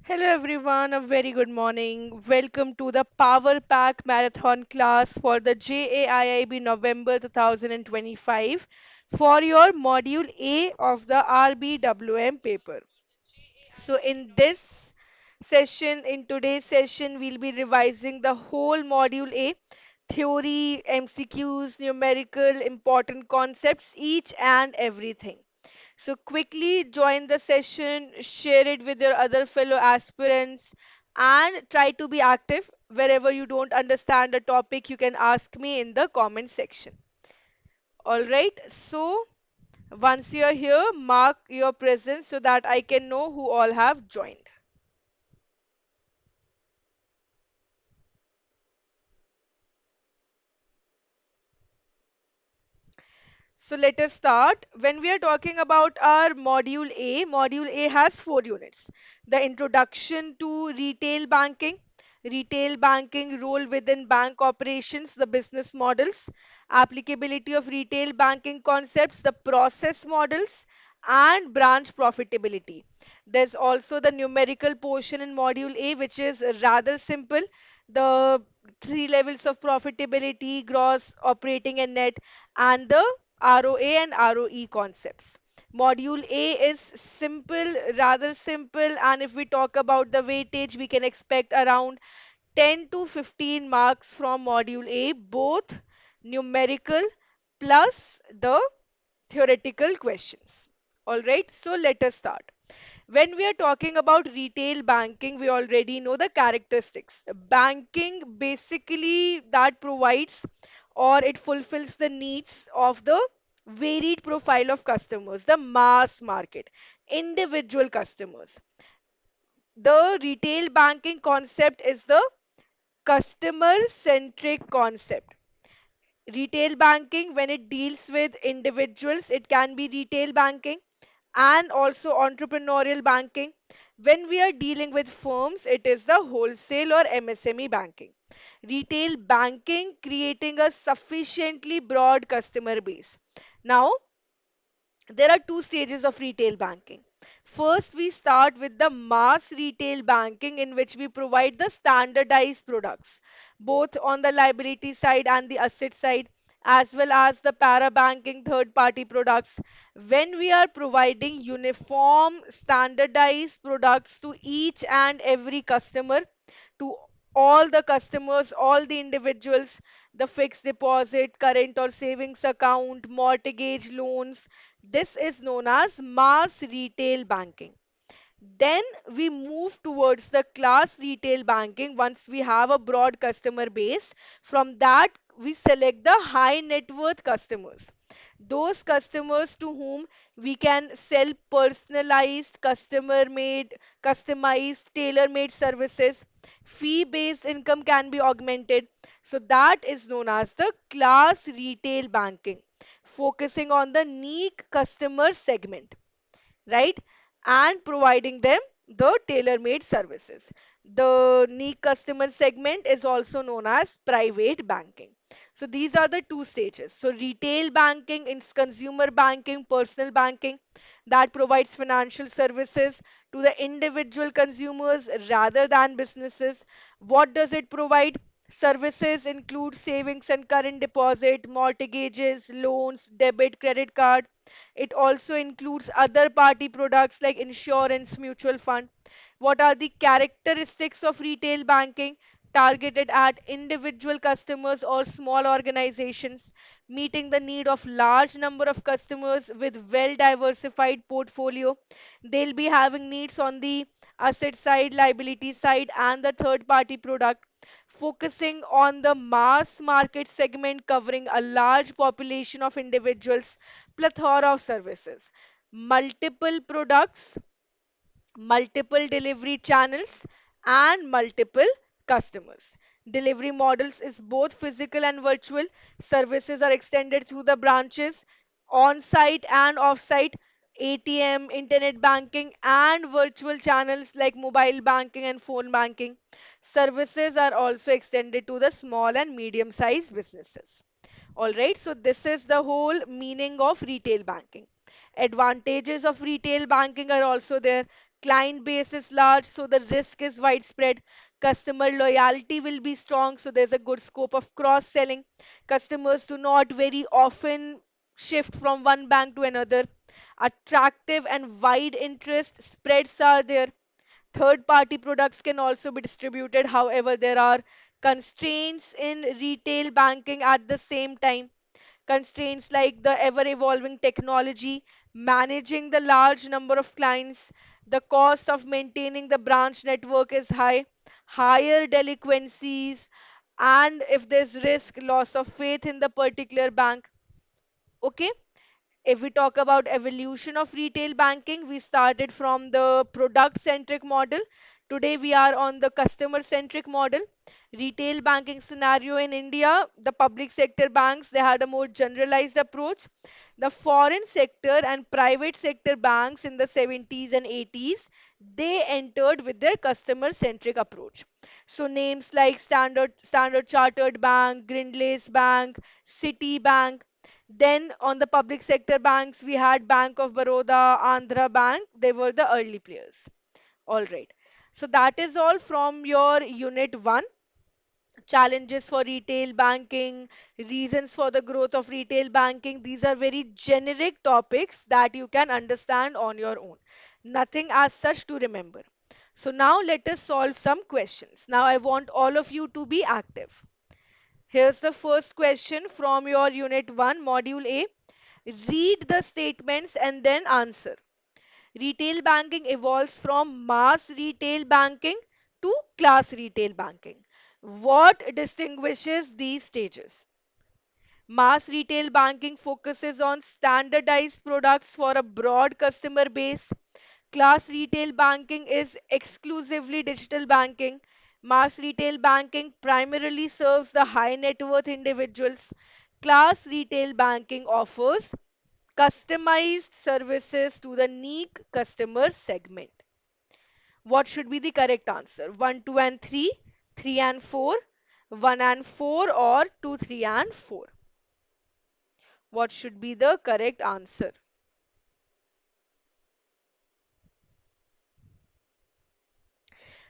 Hello everyone, a very good morning. Welcome to the Power Pack Marathon class for the JAIIB November 2025 for your Module A of the RBWM paper. So in today's session, we'll be revising the whole Module A, theory, MCQs, numerical, important concepts, each and everything. So quickly join the session, share it with your other fellow aspirants, and try to be active. Wherever you don't understand a topic, you can ask me in the comment section. All right. So once you are here, mark your presence so that I can know who all have joined. So let us start. When we are talking about our Module A has four units. The introduction to retail banking role within bank operations, the business models, applicability of retail banking concepts, the process models, and branch profitability. There's also the numerical portion in Module A, which is rather simple. The three levels of profitability, gross, operating, and net, and the ROA and ROE concepts. Module A is simple, rather simple, and if we talk about the weightage, we can expect around 10 to 15 marks from Module A, both numerical plus the theoretical questions. All right, so let us start. When we are talking about retail banking, we already know the characteristics. Banking basically that provides or it fulfills the needs of the varied profile of customers, the mass market, individual customers. The retail banking concept is the customer centric concept. Retail banking, when it deals with individuals, it can be retail banking and also entrepreneurial banking. When we are dealing with firms, it is the wholesale or MSME banking. Retail banking creating a sufficiently broad customer base. Now, there are two stages of retail banking. First, we start with the mass retail banking, in which we provide the standardized products, both on the liability side and the asset side, as well as the para banking third party products. When we are providing uniform standardized products to each and every customer, to all the customers, all the individuals, the fixed deposit, current or savings account, mortgage loans. This is known as mass retail banking. Then we move towards the class retail banking once we have a broad customer base. From that, we select the high net worth customers. Those customers to whom we can sell personalized, customer made, customized, tailor made services. Fee based income can be augmented. So, that is known as the class retail banking, focusing on the niche customer segment, right? And providing them the tailor-made services. The niche customer segment is also known as private banking. So these are the two stages. So retail banking is consumer banking, personal banking that provides financial services to the individual consumers rather than businesses. What does it provide? Services include savings and current deposit, mortgages, loans, debit, credit card. It also includes other party products like insurance, mutual fund. What are the characteristics of retail banking? Targeted at individual customers or small organizations, meeting the need of large number of customers with well diversified portfolio. They'll be having needs on the asset side, liability side, and the third party product, focusing on the mass market segment covering a large population of individuals, plethora of services, multiple products, multiple delivery channels, and multiple customers. Delivery models is both physical and virtual. Services are extended through the branches, on site and off site, ATM, internet banking, and virtual channels like mobile banking and phone banking. Services are also extended to the small and medium sized businesses. All right, so this is the whole meaning of retail banking. Advantages of retail banking are also there. client base is large, so the risk is widespread. Customer loyalty will be strong, so there's a good scope of cross selling. Customers do not very often shift from one bank to another. Attractive and wide interest spreads are there. Third party products can also be distributed. However, there are constraints in retail banking at the same time. Constraints like the ever evolving technology, managing the large number of clients, the cost of maintaining the branch network is high, higher delinquencies, and if there's risk, loss of faith in the particular bank. Okay, if we talk about evolution of retail banking, we started from the product centric model. Today we are on the customer centric model. Retail banking scenario in India, the public sector banks, they had a more generalized approach. The foreign sector and private sector banks in the 70s and 80s, they entered with their customer centric approach. So names like Standard Chartered Bank, Grindlays Bank, Citibank. Then on the public sector banks, we had Bank of Baroda, Andhra Bank. They were the early players. All right. So that is all from your unit 1. Challenges for retail banking, reasons for the growth of retail banking. These are very generic topics that you can understand on your own. Nothing as such to remember. So now let us solve some questions. Now I want all of you to be active. Here's the first question from your Unit 1, Module A. Read the statements and then answer. Retail banking evolves from mass retail banking to class retail banking. What distinguishes these stages? Mass retail banking focuses on standardized products for a broad customer base. Class retail banking is exclusively digital banking. Mass retail banking primarily serves the high net worth individuals. Class retail banking offers customized services to the unique customer segment. What should be the correct answer? 1, 2, and 3, 3 and 4, 1 and 4, or 2, 3, and 4? What should be the correct answer?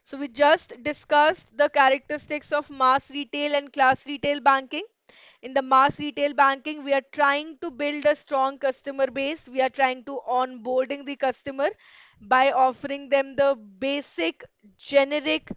So we just discussed the characteristics of mass retail and class retail banking. In the mass retail banking, we are trying to build a strong customer base. We are trying to onboarding the customer by offering them the basic, generic,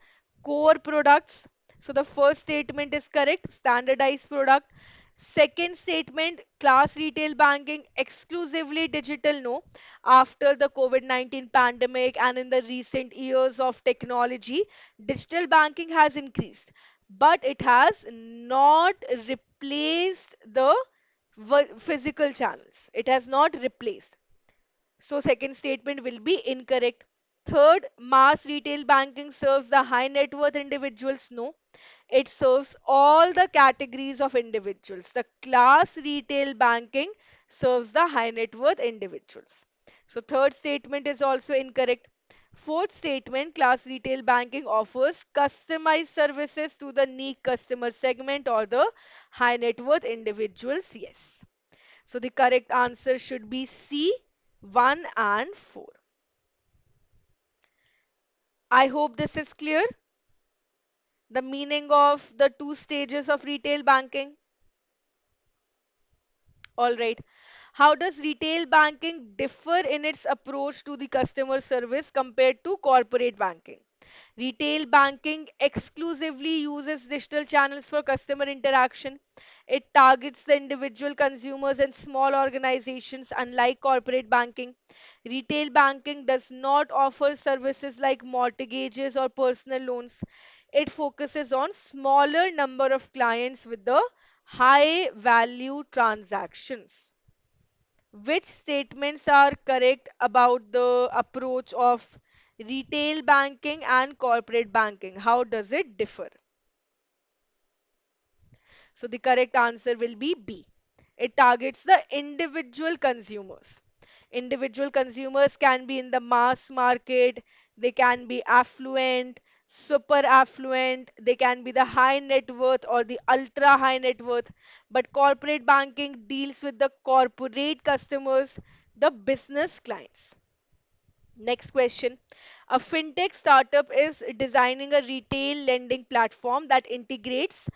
core products. So the first statement is correct, standardized product. Second statement, class retail banking exclusively digital, no. After the COVID-19 pandemic and in the recent years of technology, digital banking has increased, but it has not replaced the physical channels. It has not replaced. So second statement will be incorrect. Third, mass retail banking serves the high net worth individuals. No, it serves all the categories of individuals. The class retail banking serves the high net worth individuals. So third statement is also incorrect. Fourth statement, class retail banking offers customized services to the unique customer segment or the high net worth individuals. Yes. So the correct answer should be C, 1 and 4. I hope this is clear. The meaning of the two stages of retail banking. All right. How does retail banking differ in its approach to the customer service compared to corporate banking? Retail banking exclusively uses digital channels for customer interaction. It targets the individual consumers and small organizations, unlike corporate banking. Retail banking does not offer services like mortgages or personal loans. It focuses on smaller number of clients with the high value transactions. Which statements are correct about the approach of retail banking and corporate banking? How does it differ? So the correct answer will be B. It targets the individual consumers. Individual consumers can be in the mass market, they can be affluent, super affluent, they can be the high net worth or the ultra high net worth. But corporate banking deals with the corporate customers, the business clients. Next question. A fintech startup is designing a retail lending platform that integrates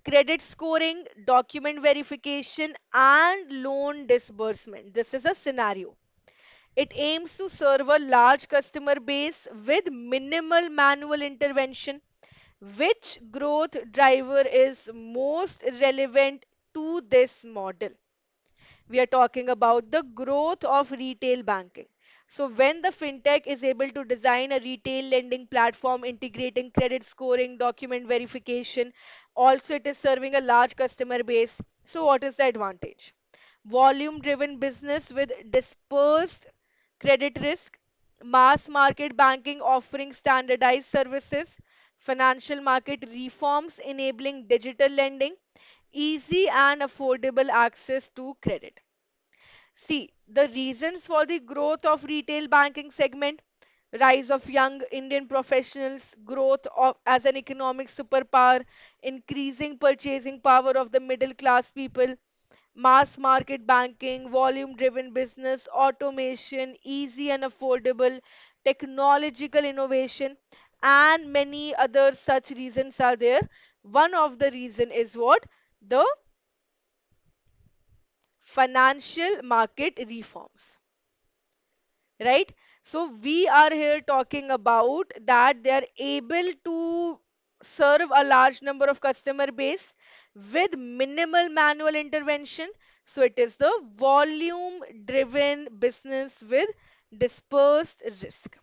credit scoring, document verification, and loan disbursement. This is a scenario. It aims to serve a large customer base with minimal manual intervention. Which growth driver is most relevant to this model? We are talking about the growth of retail banking. So, when the fintech is able to design a retail lending platform integrating credit scoring, document verification, also it is serving a large customer base. So, what is the advantage? Volume driven business with dispersed credit risk, mass market banking offering standardized services, financial market reforms enabling digital lending, easy and affordable access to credit. See, the reasons for the growth of retail banking segment: rise of young Indian professionals, growth of as an economic superpower, increasing purchasing power of the middle class people, mass market banking, volume driven business, automation, easy and affordable, technological innovation, and many other such reasons are there. One of the reason is what? The financial market reforms, right? So we are here talking about that they are able to serve a large number of customer base with minimal manual intervention. So it is the volume driven business with dispersed risk.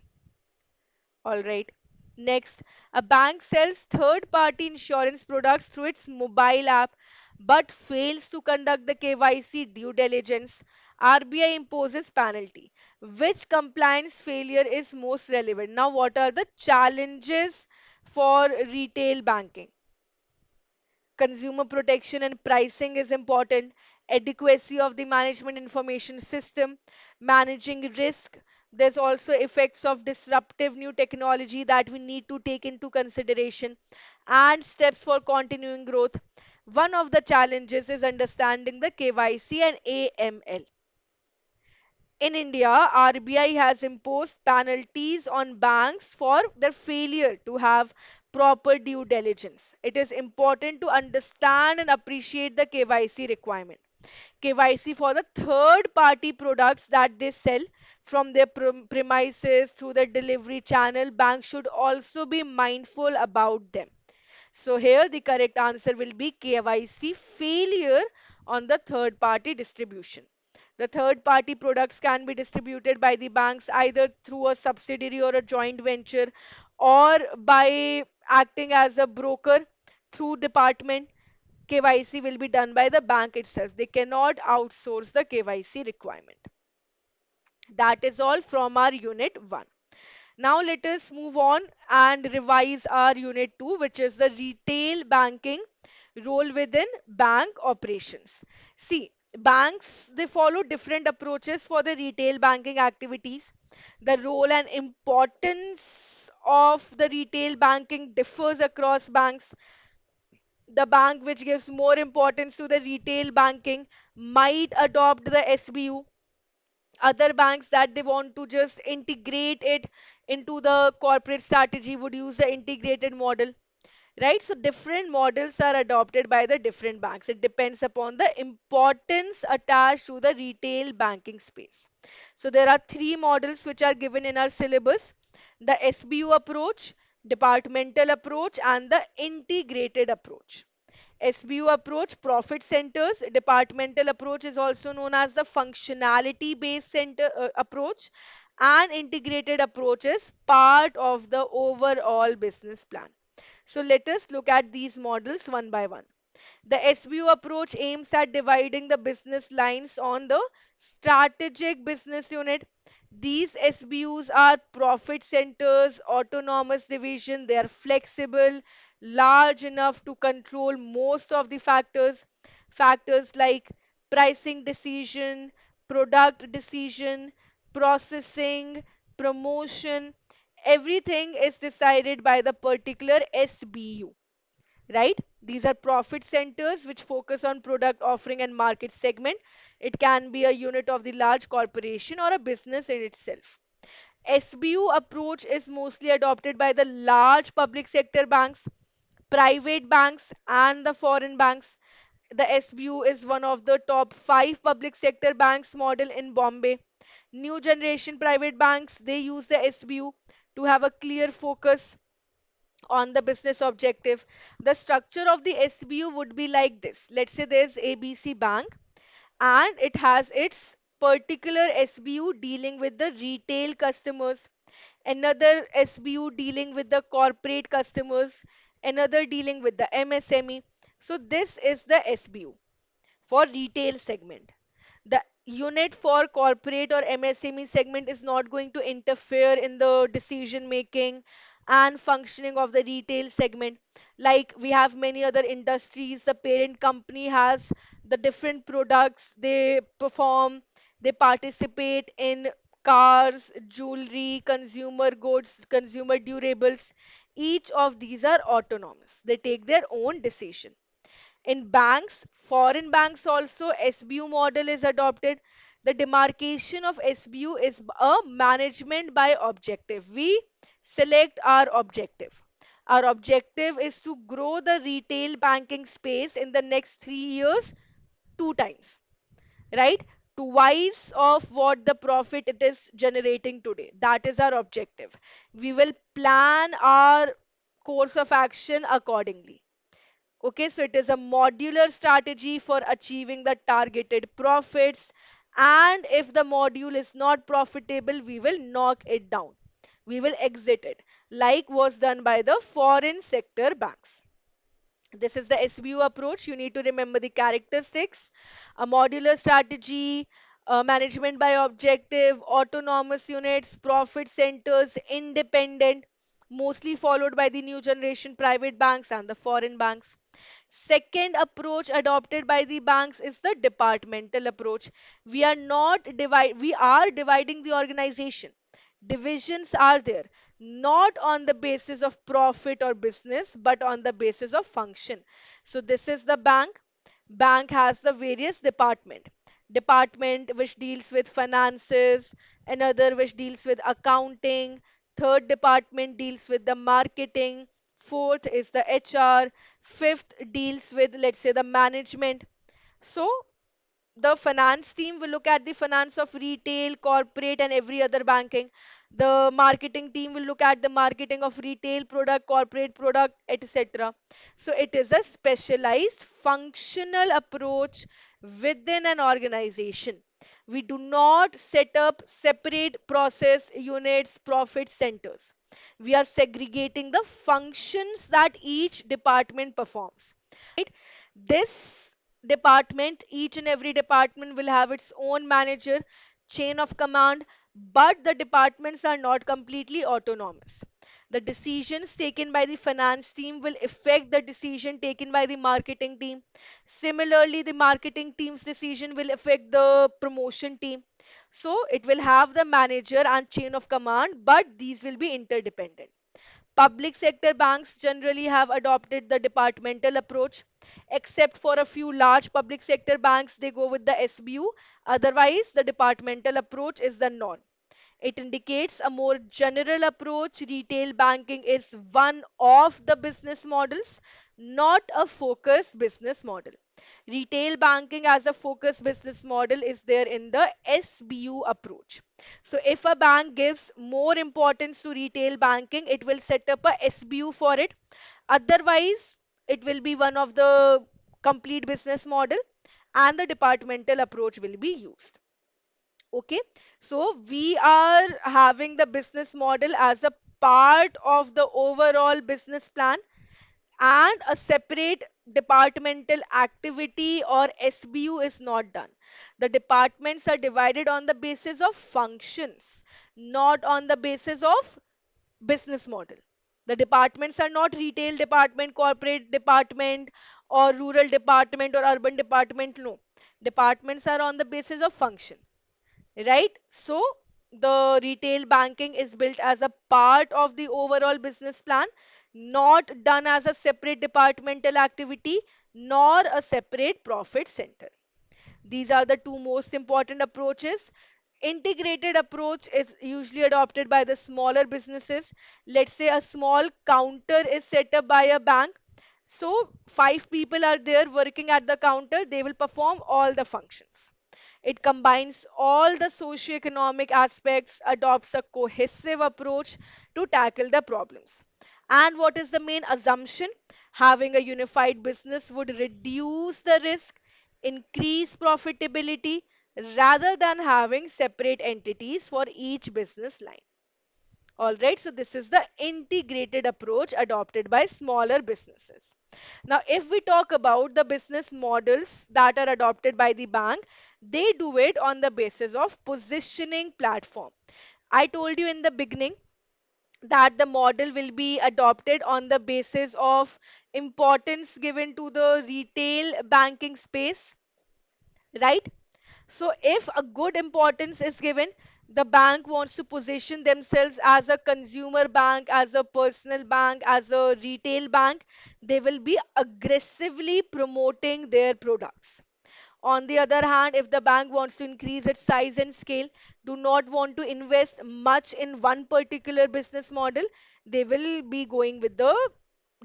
All right. Next, a bank sells third party insurance products through its mobile app but fails to conduct the KYC due diligence. RBI imposes penalty. Which compliance failure is most relevant? Now, what are the challenges for retail banking? Consumer protection and pricing is important, adequacy of the management information system, managing risk. There's also effects of disruptive new technology that we need to take into consideration, and steps for continuing growth. One of the challenges is understanding the KYC and AML. In India, RBI has imposed penalties on banks for their failure to have proper due diligence. It is important to understand and appreciate the KYC requirement. KYC for the third party products that they sell from their premises through the delivery channel. Banks should also be mindful about them. So here the correct answer will be KYC failure on the third party distribution. The third party products can be distributed by the banks either through a subsidiary or a joint venture, or by acting as a broker through department. KYC will be done by the bank itself. They cannot outsource the KYC requirement. That is all from our unit 1. Now let us move on and revise our unit 2, which is the retail banking role within bank operations. See, banks, they follow different approaches for the retail banking activities. The role and importance of the retail banking differs across banks. The bank which gives more importance to the retail banking might adopt the SBU. Other banks that they want to just integrate it into the corporate strategy would use the integrated model, right? So different models are adopted by the different banks. It depends upon the importance attached to the retail banking space. So there are three models which are given in our syllabus: the SBU approach, departmental approach, and the integrated approach. SBU approach, profit centers. Departmental approach is also known as the functionality based center approach. And integrated approach is part of the overall business plan. So let us look at these models one by one. The SBU approach aims at dividing the business lines on the strategic business unit. These SBUs are profit centers, autonomous division. They are flexible, large enough to control most of the factors. Factors like pricing decision, product decision, processing, promotion. Everything is decided by the particular SBU, right? These are profit centers which focus on product offering and market segment. It can be a unit of the large corporation or a business in itself. SBU approach is mostly adopted by the large public sector banks, private banks, and the foreign banks. The SBU is one of the top five public sector banks model in Bombay. New generation private banks, they use the SBU to have a clear focus on the business objective. The structure of the SBU would be like this. Let's say there's ABC Bank and it has its particular SBU dealing with the retail customers, another SBU dealing with the corporate customers, another dealing with the MSME. So this is the SBU for retail segment. The unit for corporate or MSME segment is not going to interfere in the decision making and functioning of the retail segment. Like we have many other industries, the parent company has the different products they perform, they participate in cars, jewelry, consumer goods, consumer durables. Each of these are autonomous, they take their own decision. In banks, foreign banks also, SBU model is adopted. The demarcation of SBU is a management by objective. We select our objective. Our objective is to grow the retail banking space in the next 3 years, two times, right? Twice of what the profit it is generating today. That is our objective. We will plan our course of action accordingly. Okay, so it is a modular strategy for achieving the targeted profits. And if the module is not profitable, we will knock it down. We will exit it, like was done by the foreign sector banks. This is the SBU approach. You need to remember the characteristics. A modular strategy, management by objective, autonomous units, profit centers, independent, mostly followed by the new generation private banks and the foreign banks. Second approach adopted by the banks is the departmental approach. We are dividing the organization. Divisions are there, not on the basis of profit or business, but on the basis of function. So this is the bank. Bank has the various department which deals with finances, another which deals with accounting, third department deals with the marketing, fourth is the HR, fifth deals with, let's say, the management. So the finance team will look at the finance of retail, corporate, and every other banking. The marketing team will look at the marketing of retail product, corporate product, etc. So it is a specialized functional approach within an organization. We do not set up separate process units, profit centers. We are segregating the functions that each department performs, right? This department, each and every department will have its own manager, chain of command, but the departments are not completely autonomous. The decisions taken by the finance team will affect the decision taken by the marketing team. Similarly, the marketing team's decision will affect the promotion team. So it will have the manager and chain of command, but these will be interdependent. Public sector banks generally have adopted the departmental approach, except for a few large public sector banks, they go with the SBU. Otherwise, the departmental approach is the norm. It indicates a more general approach. Retail banking is one of the business models, not a focus business model. Retail banking as a focus business model is there in the SBU approach. So if a bank gives more importance to retail banking, it will set up a SBU for it. Otherwise, it will be one of the complete business model and the departmental approach will be used. Okay, so we are having the business model as a part of the overall business plan, and a separate departmental activity or SBU is not done. The departments are divided on the basis of functions, not on the basis of business model. The departments are not retail department, corporate department, or rural department or urban department. No. Departments are on the basis of function, right? So the retail banking is built as a part of the overall business plan, not done as a separate departmental activity nor a separate profit center. These are the two most important approaches. Integrated approach is usually adopted by the smaller businesses. Let's say a small counter is set up by a bank. So, five people are there working at the counter, they will perform all the functions. It combines all the socio-economic aspects, adopts a cohesive approach to tackle the problems. And what is the main assumption? Having a unified business would reduce the risk, increase profitability, rather than having separate entities for each business line. All right, so this is the integrated approach adopted by smaller businesses. Now, if we talk about the business models that are adopted by the bank, they do it on the basis of positioning platform. I told you in the beginning that the model will be adopted on the basis of importance given to the retail banking space, right? So, if a good importance is given, the bank wants to position themselves as a consumer bank, as a personal bank, as a retail bank, they will be aggressively promoting their products. On the other hand, if the bank wants to increase its size and scale, do not want to invest much in one particular business model, they will be going with the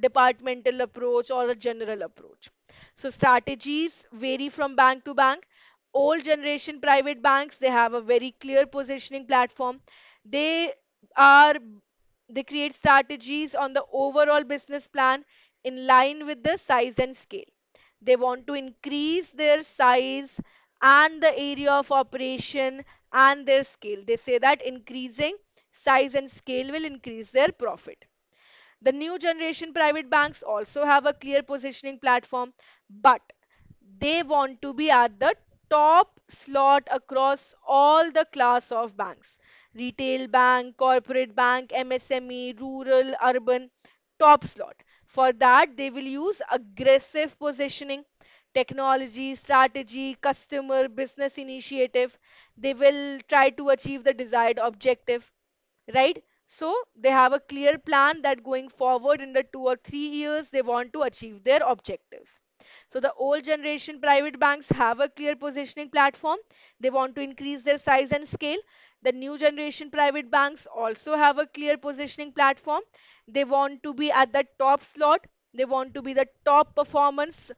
departmental approach or a general approach. So strategies vary from bank to bank. Old generation private banks, they have a very clear positioning platform. They are they create strategies on the overall business plan in line with the size and scale. They want to increase their size and the area of operation and their scale. They say that increasing size and scale will increase their profit. The new generation private banks also have a clear positioning platform, but they want to be at the top slot across all the class of banks: retail bank, corporate bank, MSME, rural, urban, top slot. For that, they will use aggressive positioning, technology, strategy, customer, business initiative. They will try to achieve the desired objective, right? So they have a clear plan that going forward in the 2 or 3 years, they want to achieve their objectives. So the old generation private banks have a clear positioning platform. They want to increase their size and scale. The new generation private banks also have a clear positioning platform. They want to be at the top slot. They want to be the top performers,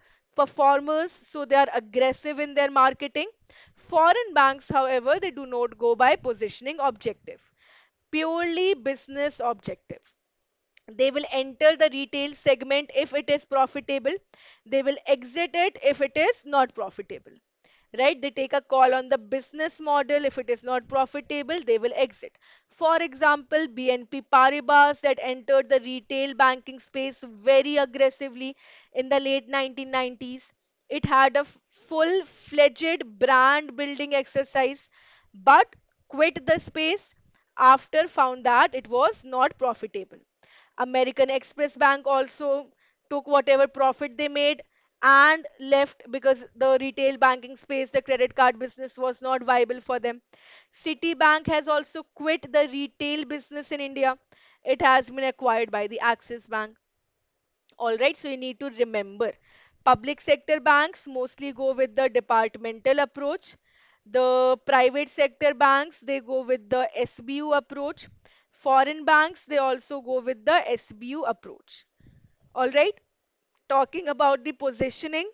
so they are aggressive in their marketing. Foreign banks, however, they do not go by positioning objective, purely business objective. They will enter the retail segment if it is profitable. They will exit it if it is not profitable. Right? They take a call on the business model. If it is not profitable, they will exit. For example, BNP Paribas that entered the retail banking space very aggressively in the late 1990s. It had a full-fledged brand building exercise, but quit the space after found that it was not profitable. American Express Bank also took whatever profit they made and left because the retail banking space, the credit card business was not viable for them. Citibank has also quit the retail business in India. It has been acquired by the Axis Bank. All right, so you need to remember public sector banks mostly go with the departmental approach. The private sector banks, they go with the SBU approach. Foreign banks, they also go with the SBU approach. All right, talking about the positioning,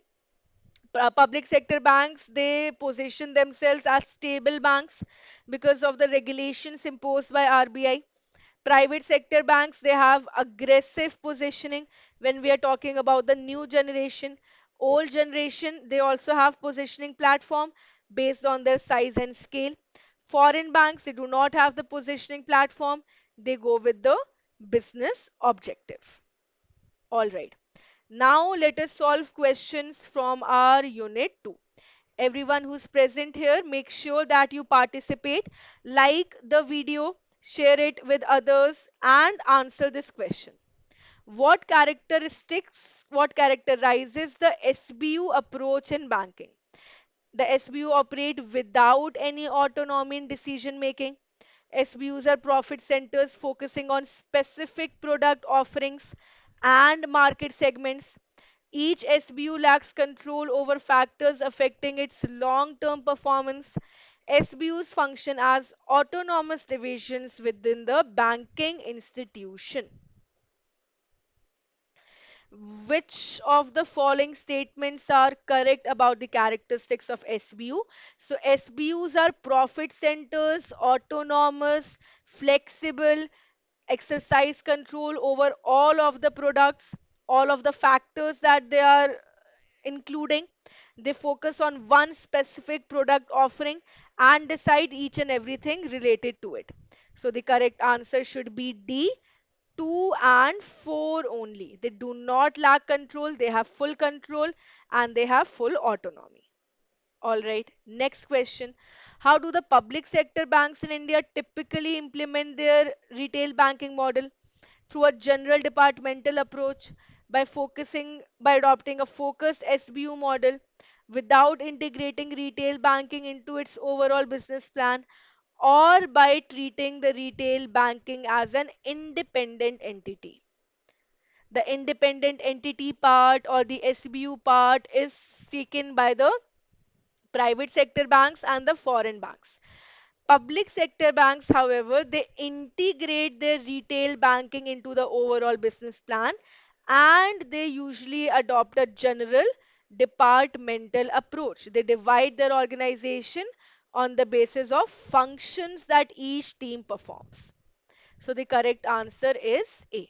public sector banks, they position themselves as stable banks because of the regulations imposed by RBI. Private sector banks, they have aggressive positioning when we are talking about the new generation. Old generation, they also have positioning platform based on their size and scale. Foreign banks, they do not have the positioning platform. They go with the business objective. All right. Now let us solve questions from our unit 2. Everyone who's present here, make sure that you participate, like the video, share it with others, and answer this question. What characterizes the SBU approach in banking? The SBU operate without any autonomy in decision making. SBUs are profit centers focusing on specific product offerings and market segments. Each SBU lacks control over factors affecting its long term performance. SBUs function as autonomous divisions within the banking institution. Which of the following statements are correct about the characteristics of SBU? So, SBUs are profit centers, autonomous, flexible, exercise control over all of the products, all of the factors that they are including. They focus on one specific product offering and decide each and everything related to it. So, the correct answer should be D. 2 and 4 only. They do not lack control, they have full control and they have full autonomy. All right, next question. How do the public sector banks in India typically implement their retail banking model? Through a general departmental approach, by adopting a focused SBU model without integrating retail banking into its overall business plan, or by treating the retail banking as an independent entity. The independent entity part or the SBU part is taken by the private sector banks and the foreign banks. Public sector banks, however, they integrate their retail banking into the overall business plan, and they usually adopt a general departmental approach. They divide their organization on the basis of functions that each team performs. So the correct answer is A.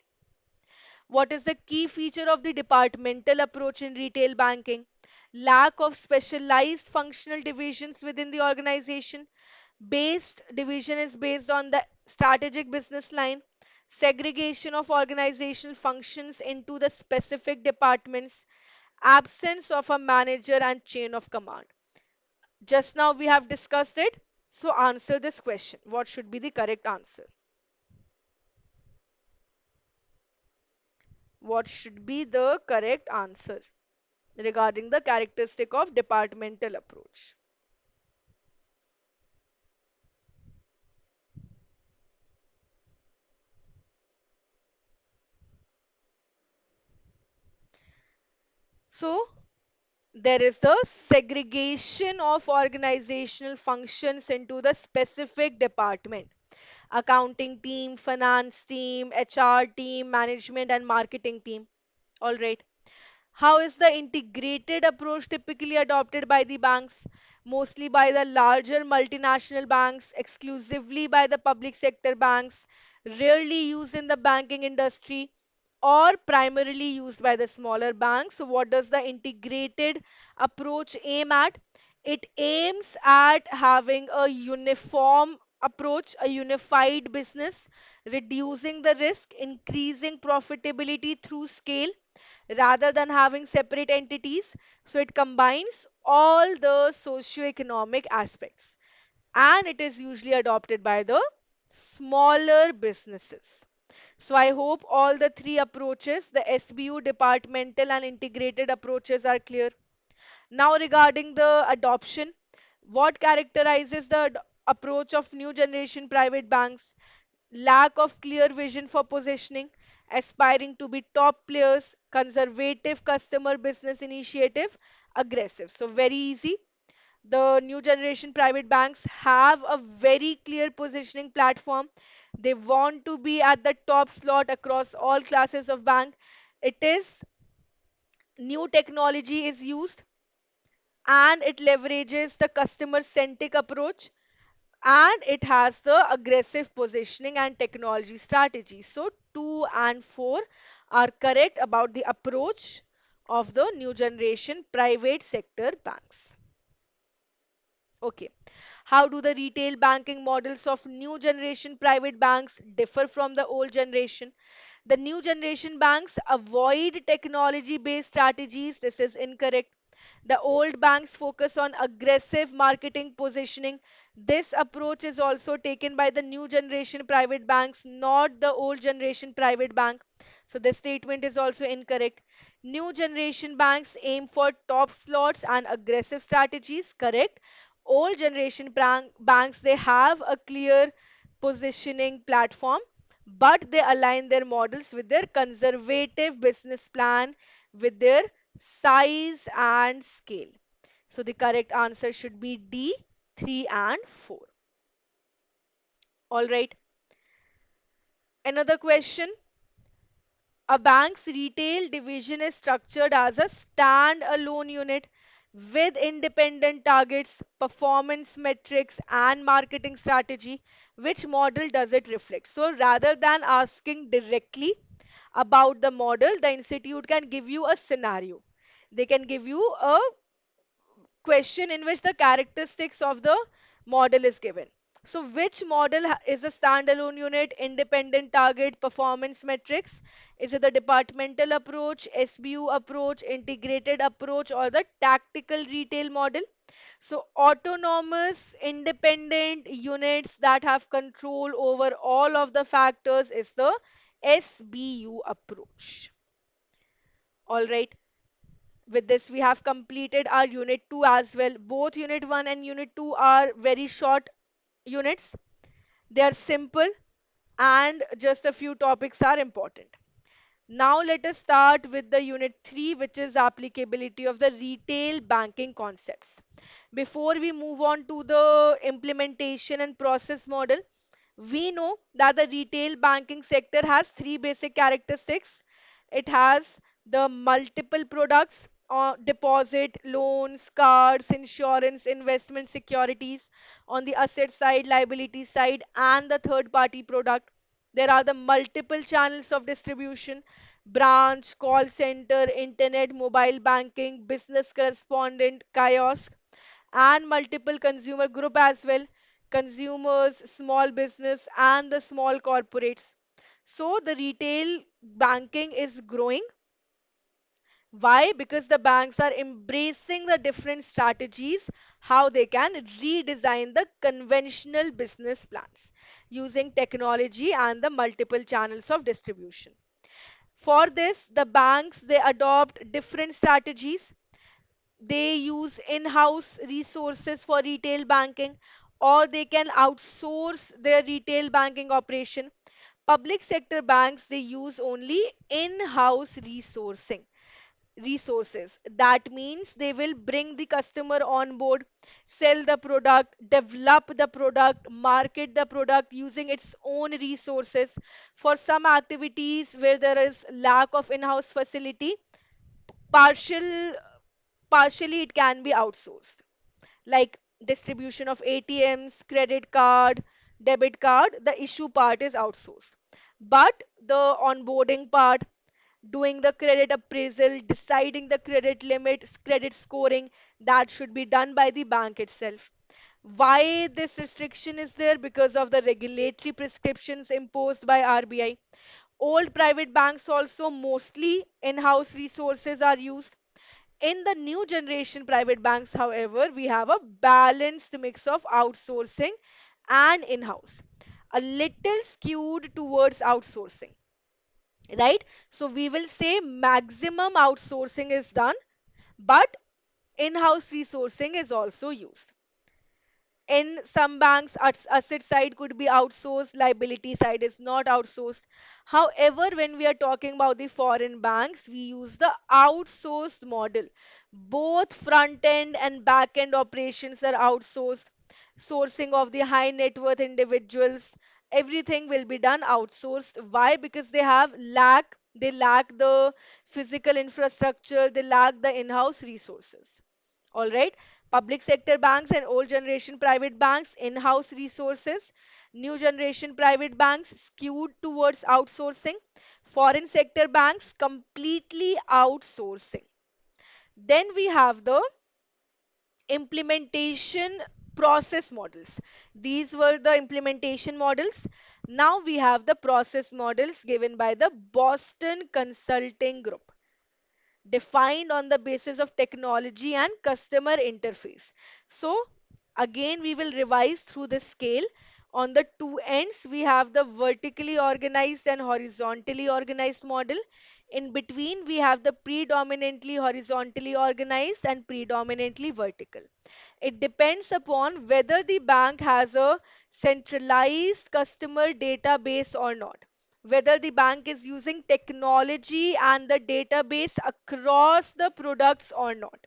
What is the key feature of the departmental approach in retail banking? Lack of specialized functional divisions within the organization. Based division is based on the strategic business line. Segregation of organizational functions into the specific departments. Absence of a manager and chain of command. Just now we have discussed it. So answer this question. What should be the correct answer? What should be the correct answer regarding the characteristic of departmental approach? So there is the segregation of organizational functions into the specific department. Accounting team, finance team, HR team, management and marketing team. All right. How is the integrated approach typically adopted by the banks? Mostly by the larger multinational banks, exclusively by the public sector banks, rarely used in the banking industry, or primarily used by the smaller banks. So, what does the integrated approach aim at? It aims at having a uniform approach, a unified business, reducing the risk, increasing profitability through scale rather than having separate entities. So it combines all the socio-economic aspects and it is usually adopted by the smaller businesses. So I hope all the three approaches, the SBU, departmental and integrated approaches are clear. Now regarding the adoption, what characterizes the approach of new generation private banks? Lack of clear vision for positioning, aspiring to be top players, conservative customer business initiative, aggressive. So, very easy. The new generation private banks have a very clear positioning platform. They want to be at the top slot across all classes of bank. It is new technology is used and it leverages the customer centric approach and it has the aggressive positioning and technology strategy. So 2 and 4 are correct about the approach of the new generation private sector banks. Okay. How do the retail banking models of new generation private banks differ from the old generation? The new generation banks avoid technology based strategies. This is incorrect. The old banks focus on aggressive marketing positioning. This approach is also taken by the new generation private banks, not the old generation private bank. So this statement is also incorrect. New generation banks aim for top slots and aggressive strategies. Correct. Old generation banks, they have a clear positioning platform, but they align their models with their conservative business plan, with their size and scale. So the correct answer should be D, 3 and 4. All right. Another question. A bank's retail division is structured as a stand-alone unit with independent targets, performance metrics, and marketing strategy. Which model does it reflect? So rather than asking directly about the model, the institute can give you a scenario. They can give you a question in which the characteristics of the model is given. So, which model is a standalone unit, independent target, performance metrics? Is it the departmental approach, SBU approach, integrated approach, or the tactical retail model? So, autonomous, independent units that have control over all of the factors is the SBU approach. All right. With this, we have completed our unit 2 as well. Both unit 1 and unit 2 are very short units. They are simple and just a few topics are important. Now let us start with the unit 3, which is applicability of the retail banking concepts. Before we move on to the implementation and process model, we know that the retail banking sector has three basic characteristics. It has the multiple products, deposit, loans, cards, insurance, investment securities on the asset side, liability side, and the third party product. There are the multiple channels of distribution: branch, call center, internet, mobile banking, business correspondent, kiosk, and multiple consumer group as well: consumers, small business, and the small corporates. So the retail banking is growing. Why? Because the banks are embracing the different strategies, how they can redesign the conventional business plans using technology and the multiple channels of distribution. For this, the banks they adopt different strategies. They use in-house resources for retail banking, or they can outsource their retail banking operation. Public sector banks they use only in-house resources. That means they will bring the customer on board, sell the product, develop the product, market the product using its own resources. For some activities where there is lack of in-house facility, partial partially it can be outsourced, like distribution of ATMs, credit card, debit card. The issue part is outsourced, but the onboarding part, doing the credit appraisal, deciding the credit limits, credit scoring, that should be done by the bank itself. Why this restriction is there? Because of the regulatory prescriptions imposed by RBI. Old private banks also mostly in-house resources are used. In the new generation private banks, however, we have a balanced mix of outsourcing and in-house, a little skewed towards outsourcing, right? So we will say maximum outsourcing is done, but in-house resourcing is also used. In some banks, asset side could be outsourced, liability side is not outsourced. However, when we are talking about the foreign banks, we use the outsourced model. Both front end and back end operations are outsourced. Sourcing of the high net worth individuals, everything will be done outsourced. Why? Because they lack the physical infrastructure, they lack the in-house resources. All right. Public sector banks and old generation private banks, in-house resources. New generation private banks skewed towards outsourcing. Foreign sector banks completely outsourcing. Then we have the implementation process models. These were the implementation models. Now we have the process models given by the Boston Consulting Group, defined on the basis of technology and customer interface. So, again, we will revise through the scale. On the two ends, we have the vertically organized and horizontally organized model. In between, we have the predominantly horizontally organized and predominantly vertical. It depends upon whether the bank has a centralized customer database or not, whether the bank is using technology and the database across the products or not.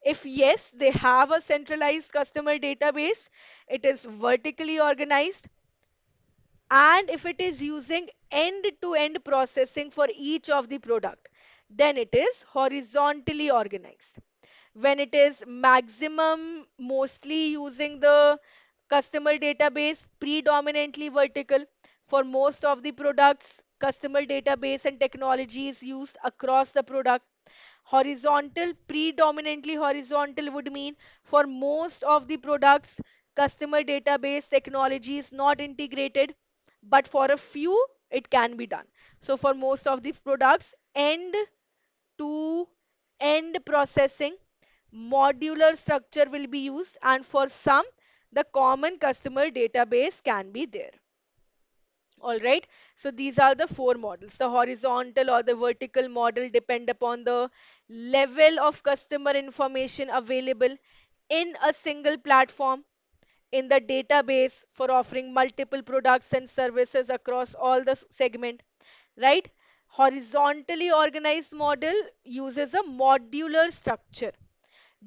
If yes, they have a centralized customer database, it is vertically organized, and if it is using end-to-end processing for each of the product, then it is horizontally organized. When it is maximum mostly using the customer database, predominantly vertical, for most of the products customer database and technology is used across the product. Horizontal, predominantly horizontal would mean for most of the products customer database technology is not integrated, but for a few it can be done. So for most of the products, end to end processing modular structure will be used, and for some the common customer database can be there. All right, so these are the four models. The horizontal or the vertical model depend upon the level of customer information available in a single platform in the database for offering multiple products and services across all the segment, right? Horizontally organized model uses a modular structure,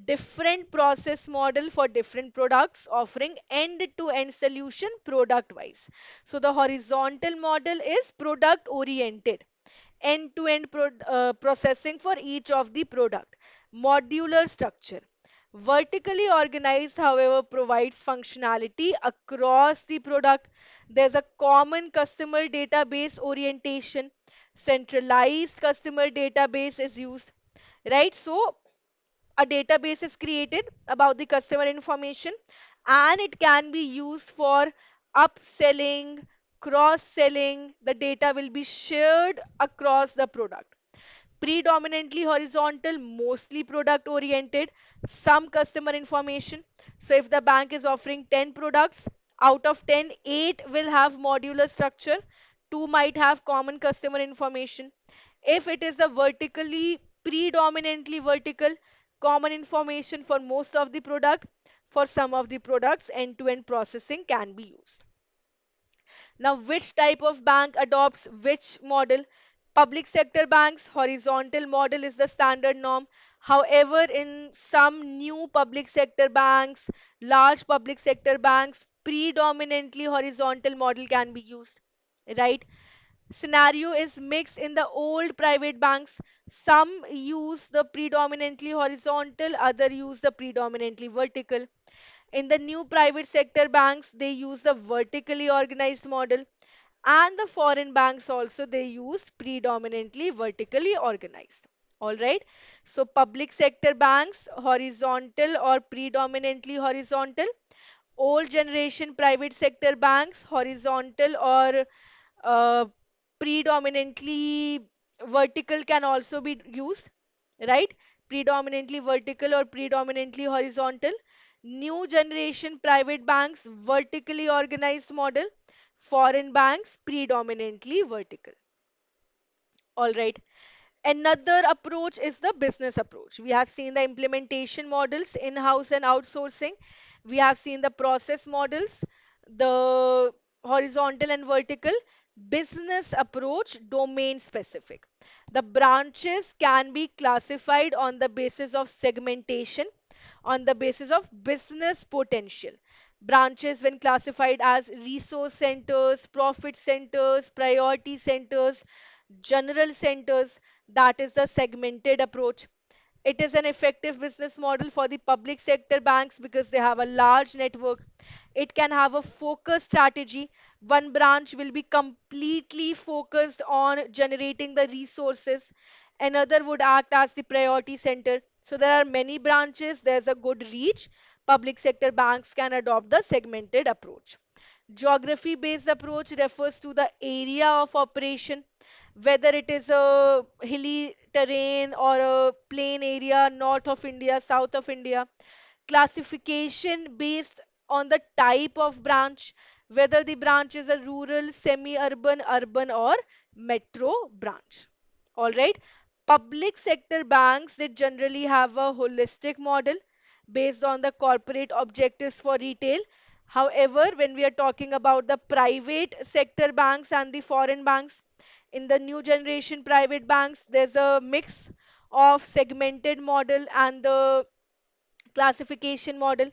different process model for different products, offering end-to-end solution product wise. So the horizontal model is product oriented, end-to-end processing for each of the product, modular structure. Vertically organized, however, provides functionality across the product. There's a common customer database orientation, centralized customer database is used, right? So a database is created about the customer information, and it can be used for upselling, cross selling. The data will be shared across the product. Predominantly horizontal, mostly product oriented, some customer information. So if the bank is offering 10 products, out of 10, 8 will have modular structure, 2 might have common customer information. If it is a vertically, predominantly vertical, common information for most of the product, for some of the products, end-to-end processing can be used. Now, which type of bank adopts which model? Public sector banks, horizontal model is the standard norm. However, in some new public sector banks, large public sector banks, predominantly horizontal model can be used, right? Scenario is mixed in the old private banks. Some use the predominantly horizontal, other use the predominantly vertical. In the new private sector banks, they use the vertically organized model, and the foreign banks also they use predominantly vertically organized. All right. So public sector banks, horizontal or predominantly horizontal. Old generation private sector banks, horizontal or uh, predominantly vertical can also be used, right? Predominantly vertical or predominantly horizontal. New generation private banks, vertically organized model. Foreign banks, predominantly vertical. All right. Another approach is the business approach. We have seen the implementation models, in-house and outsourcing. We have seen the process models, the horizontal and vertical. Business approach, domain specific. The branches can be classified on the basis of segmentation, on the basis of business potential. Branches, when classified as resource centers, profit centers, priority centers, general centers, that is the segmented approach. It is an effective business model for the public sector banks because they have a large network. It can have a focused strategy. One branch will be completely focused on generating the resources. Another would act as the priority center. So there are many branches, there's a good reach. Public sector banks can adopt the segmented approach. Geography based approach refers to the area of operation, whether it is a hilly terrain or a plain area, north of India, south of India. Classification based on the type of branch, whether the branch is a rural, semi-urban, urban, or metro branch. All right. Public sector banks, they generally have a holistic model based on the corporate objectives for retail. However, when we are talking about the private sector banks and the foreign banks, in the new generation private banks, there's a mix of segmented model and the Classification model.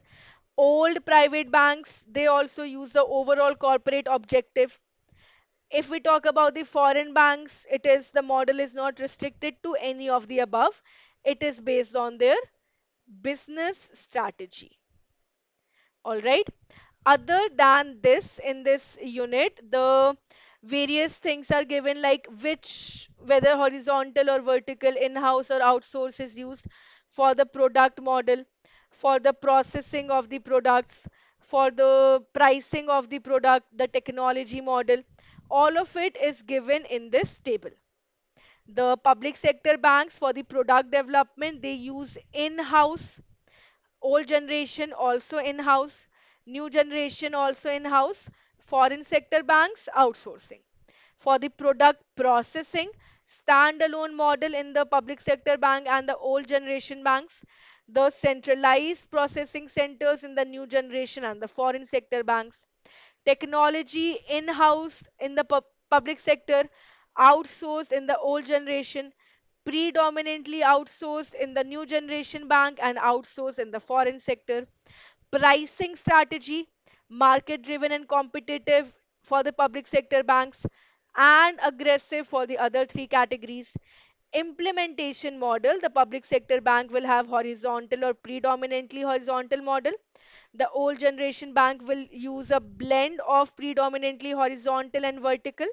Old private banks, they also use the overall corporate objective. If we talk about the foreign banks, it is the model is not restricted to any of the above. It is based on their business strategy. All right. Other than this, in this unit, the various things are given like which, whether horizontal or vertical, in-house or outsource is used for the product model, for the processing of the products, for the pricing of the product, the technology model. All of it is given in this table. The public sector banks for the product development, they use in-house. Old generation also in-house, new generation also in-house, foreign sector banks outsourcing. For the product processing, standalone model in the public sector bank and the old generation banks, the centralized processing centers in the new generation and the foreign sector banks. Technology in-house in the public sector, outsourced in the old generation, predominantly outsourced in the new generation bank and outsourced in the foreign sector. Pricing strategy, market driven and competitive for the public sector banks and aggressive for the other three categories. Implementation model, the public sector bank will have horizontal or predominantly horizontal model. The old generation bank will use a blend of predominantly horizontal and vertical,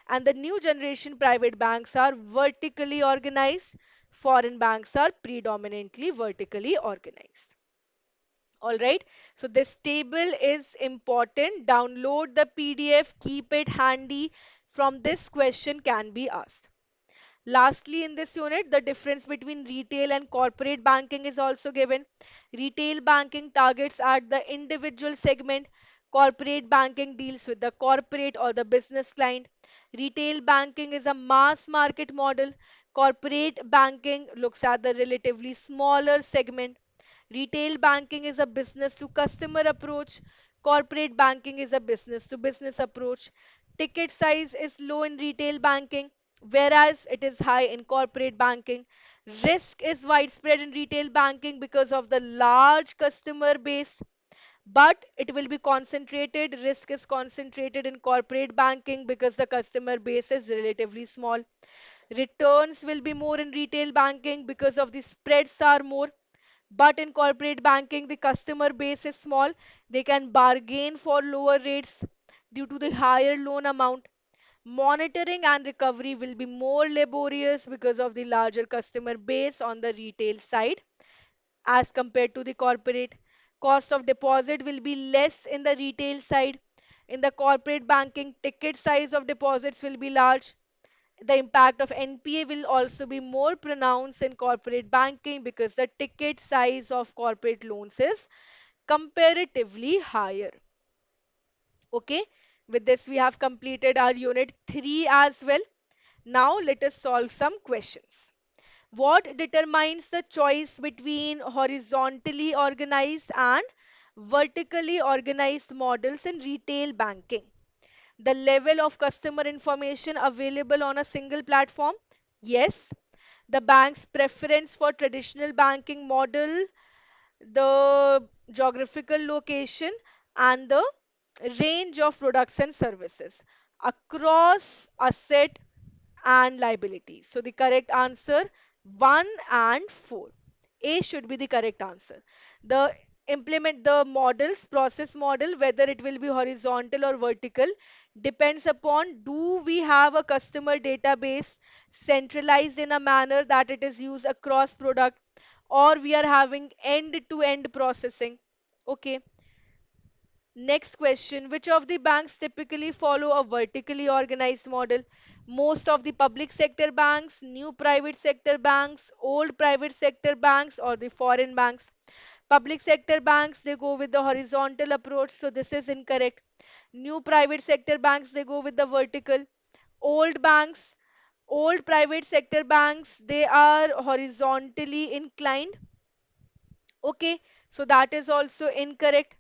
and the new generation private banks are vertically organized. Foreign banks are predominantly vertically organized. All right, so this table is important. Download the PDF, keep it handy. From this question can be asked. Lastly, in this unit, the difference between retail and corporate banking is also given. Retail banking targets at the individual segment. Corporate banking deals with the corporate or the business client. Retail banking is a mass market model. Corporate banking looks at the relatively smaller segment. Retail banking is a business to customer approach. Corporate banking is a business to business approach. Ticket size is low in retail banking, whereas it is high in corporate banking. Risk is widespread in retail banking because of the large customer base, but it will be concentrated. Risk is concentrated in corporate banking because the customer base is relatively small. Returns will be more in retail banking because of the spreads are more. But in corporate banking, the customer base is small. They can bargain for lower rates due to the higher loan amount. Monitoring and recovery will be more laborious because of the larger customer base on the retail side as compared to the corporate. Cost of deposit will be less in the retail side. In the corporate banking, ticket size of deposits will be large. The impact of NPA will also be more pronounced in corporate banking because the ticket size of corporate loans is comparatively higher. Okay, with this we have completed our unit 3 as well. Now let us solve some questions. What determines the choice between horizontally organized and vertically organized models in retail banking? The level of customer information available on a single platform? Yes. The bank's preference for traditional banking model, the geographical location, and the range of products and services across asset and liability. So the correct answer 1 and 4. A should be the correct answer. The implement the models, process model, whether it will be horizontal or vertical, depends upon do we have a customer database centralized in a manner that it is used across product, or we are having end-to-end processing. Okay. Next question, which of the banks typically follow a vertically organized model? Most of the public sector banks, new private sector banks, old private sector banks, or the foreign banks? Public sector banks, they go with the horizontal approach, so this is incorrect. New private sector banks, they go with the vertical. Old banks, old private sector banks, they are horizontally inclined. Okay, so that is also incorrect.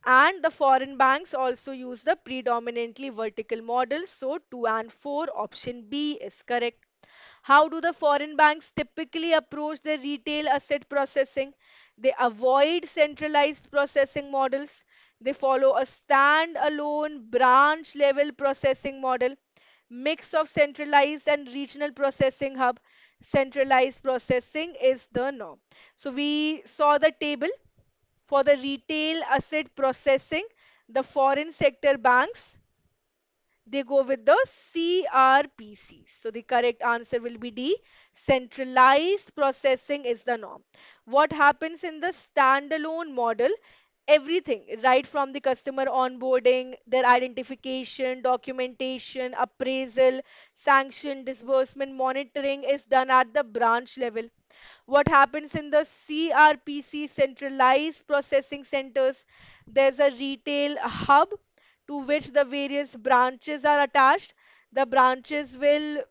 And the foreign banks also use the predominantly vertical model. So 2 and 4, option B is correct. How do the foreign banks typically approach their retail asset processing? They avoid centralized processing models. They follow a stand-alone branch level processing model, mix of centralized and regional processing hub. Centralized processing is the norm. So we saw the table for the retail asset processing, the foreign sector banks, they go with the CRPC. So the correct answer will be D. Centralized processing is the norm. What happens in the standalone model? Everything, right from the customer onboarding, their identification, documentation, appraisal, sanction, disbursement, monitoring is done at the branch level. What happens in the CRPC, centralized processing centers? There's a retail hub to which the various branches are attached. The branches will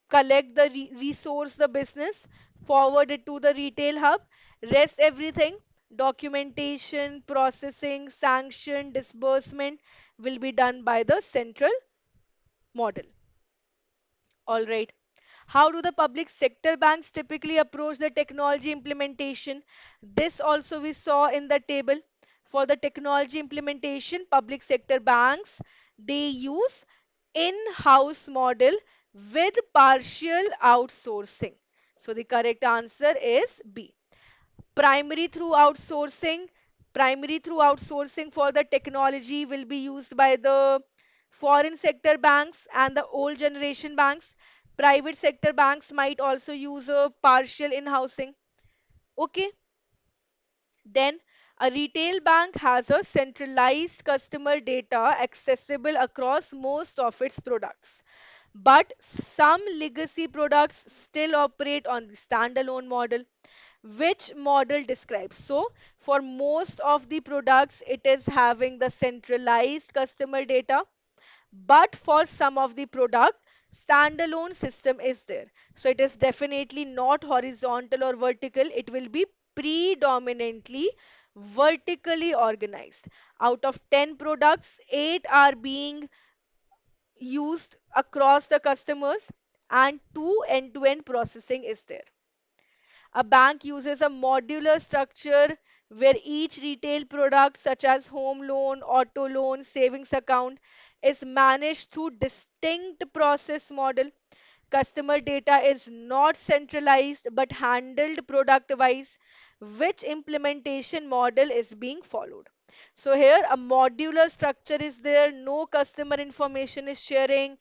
collect the resource, the business, forward it to the retail hub. Rest everything, documentation, processing, sanction, disbursement will be done by the central model. All right. How do the public sector banks typically approach the technology implementation? This also we saw in the table. For the technology implementation, public sector banks, they use in-house model with partial outsourcing. So the correct answer is B. Primary through outsourcing for the technology will be used by the foreign sector banks and the old generation banks. Private sector banks might also use a partial in-housing. Okay. Then a retail bank has a centralized customer data accessible across most of its products. But some legacy products still operate on the standalone model. Which model describes? So, for most of the products, it is having the centralized customer data, but for some of the product, standalone system is there. So it is definitely not horizontal or vertical. It will be predominantly vertically organized. Out of 10 products, 8 are being used across the customers, and 2 end-to-end processing is there. A bank uses a modular structure where each retail product, such as home loan, auto loan, savings account, is managed through distinct process model. Customer data is not centralized but handled product wise. Which implementation model is being followed? So here a modular structure is there, no customer information is sharing,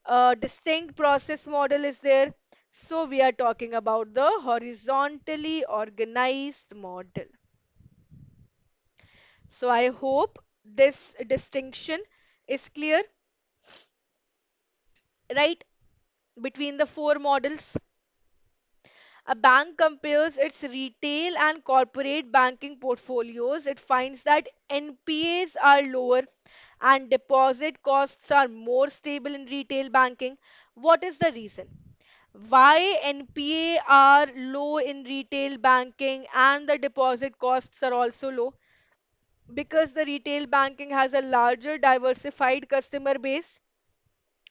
a distinct process model is there. So we are talking about the horizontally organized model. So I hope this distinction is clear, right? Between the four models, a bank compares its retail and corporate banking portfolios. It finds that NPAs are lower and deposit costs are more stable in retail banking. What is the reason? Why NPA are low in retail banking and the deposit costs are also low? Because the retail banking has a larger diversified customer base,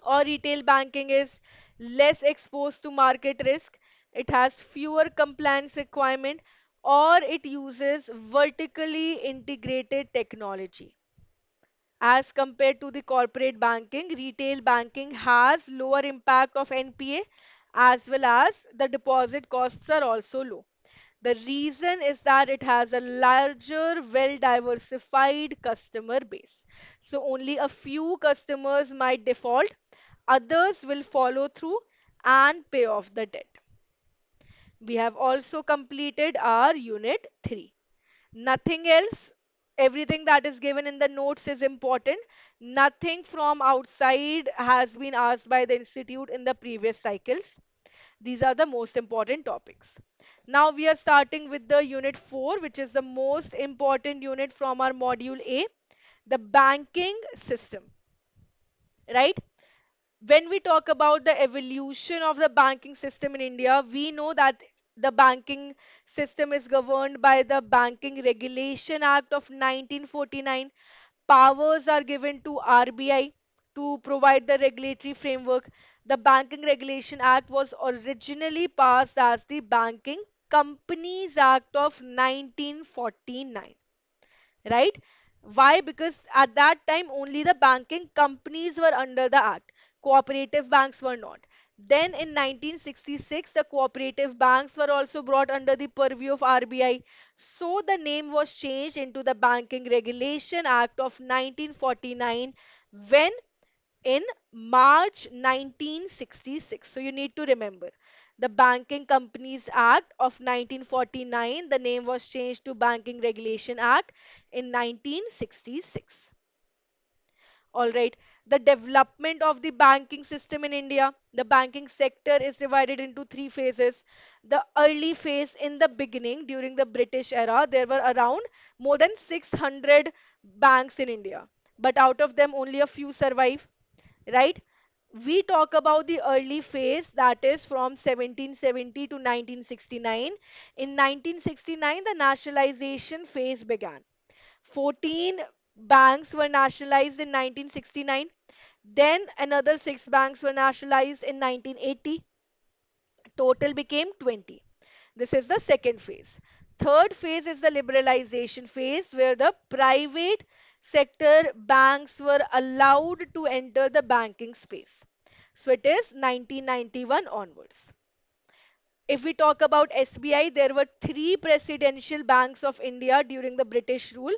or retail banking is less exposed to market risk, it has fewer compliance requirement, or it uses vertically integrated technology. As compared to the corporate banking, retail banking has lower impact of NPA, as well as the deposit costs are also low. The reason is that it has a larger, well diversified customer base. So only a few customers might default, others will follow through and pay off the debt. We have also completed our unit 3. Nothing else. Everything that is given in the notes is important. Nothing from outside has been asked by the institute in the previous cycles. These are the most important topics. Now we are starting with the unit 4, which is the most important unit from our module A, the banking system, right? When we talk about the evolution of the banking system in India, we know that the banking system is governed by the Banking Regulation Act of 1949. Powers are given to RBI to provide the regulatory framework. The Banking Regulation Act was originally passed as the Banking Companies Act of 1949, right? Why? Because at that time only the banking companies were under the act, cooperative banks were not. Then in 1966 the cooperative banks were also brought under the purview of RBI, so the name was changed into the Banking Regulation Act of 1949 when in March 1966. So you need to remember the Banking Companies Act of 1949, the name was changed to Banking Regulation Act in 1966. All right. The development of the banking system in India. The banking sector is divided into three phases. The early phase, in the beginning, during the British era, there were around more than 600 banks in India. But out of them, only a few survive, right? We talk about the early phase, that is from 1770 to 1969. In 1969, the nationalization phase began. 14 banks were nationalized in 1969. Then another 6 banks were nationalized in 1980. Total became 20. This is the second phase. Third phase is the liberalization phase, where the private sector banks were allowed to enter the banking space. So it is 1991 onwards. If we talk about SBI, there were three presidential banks of India during the British rule.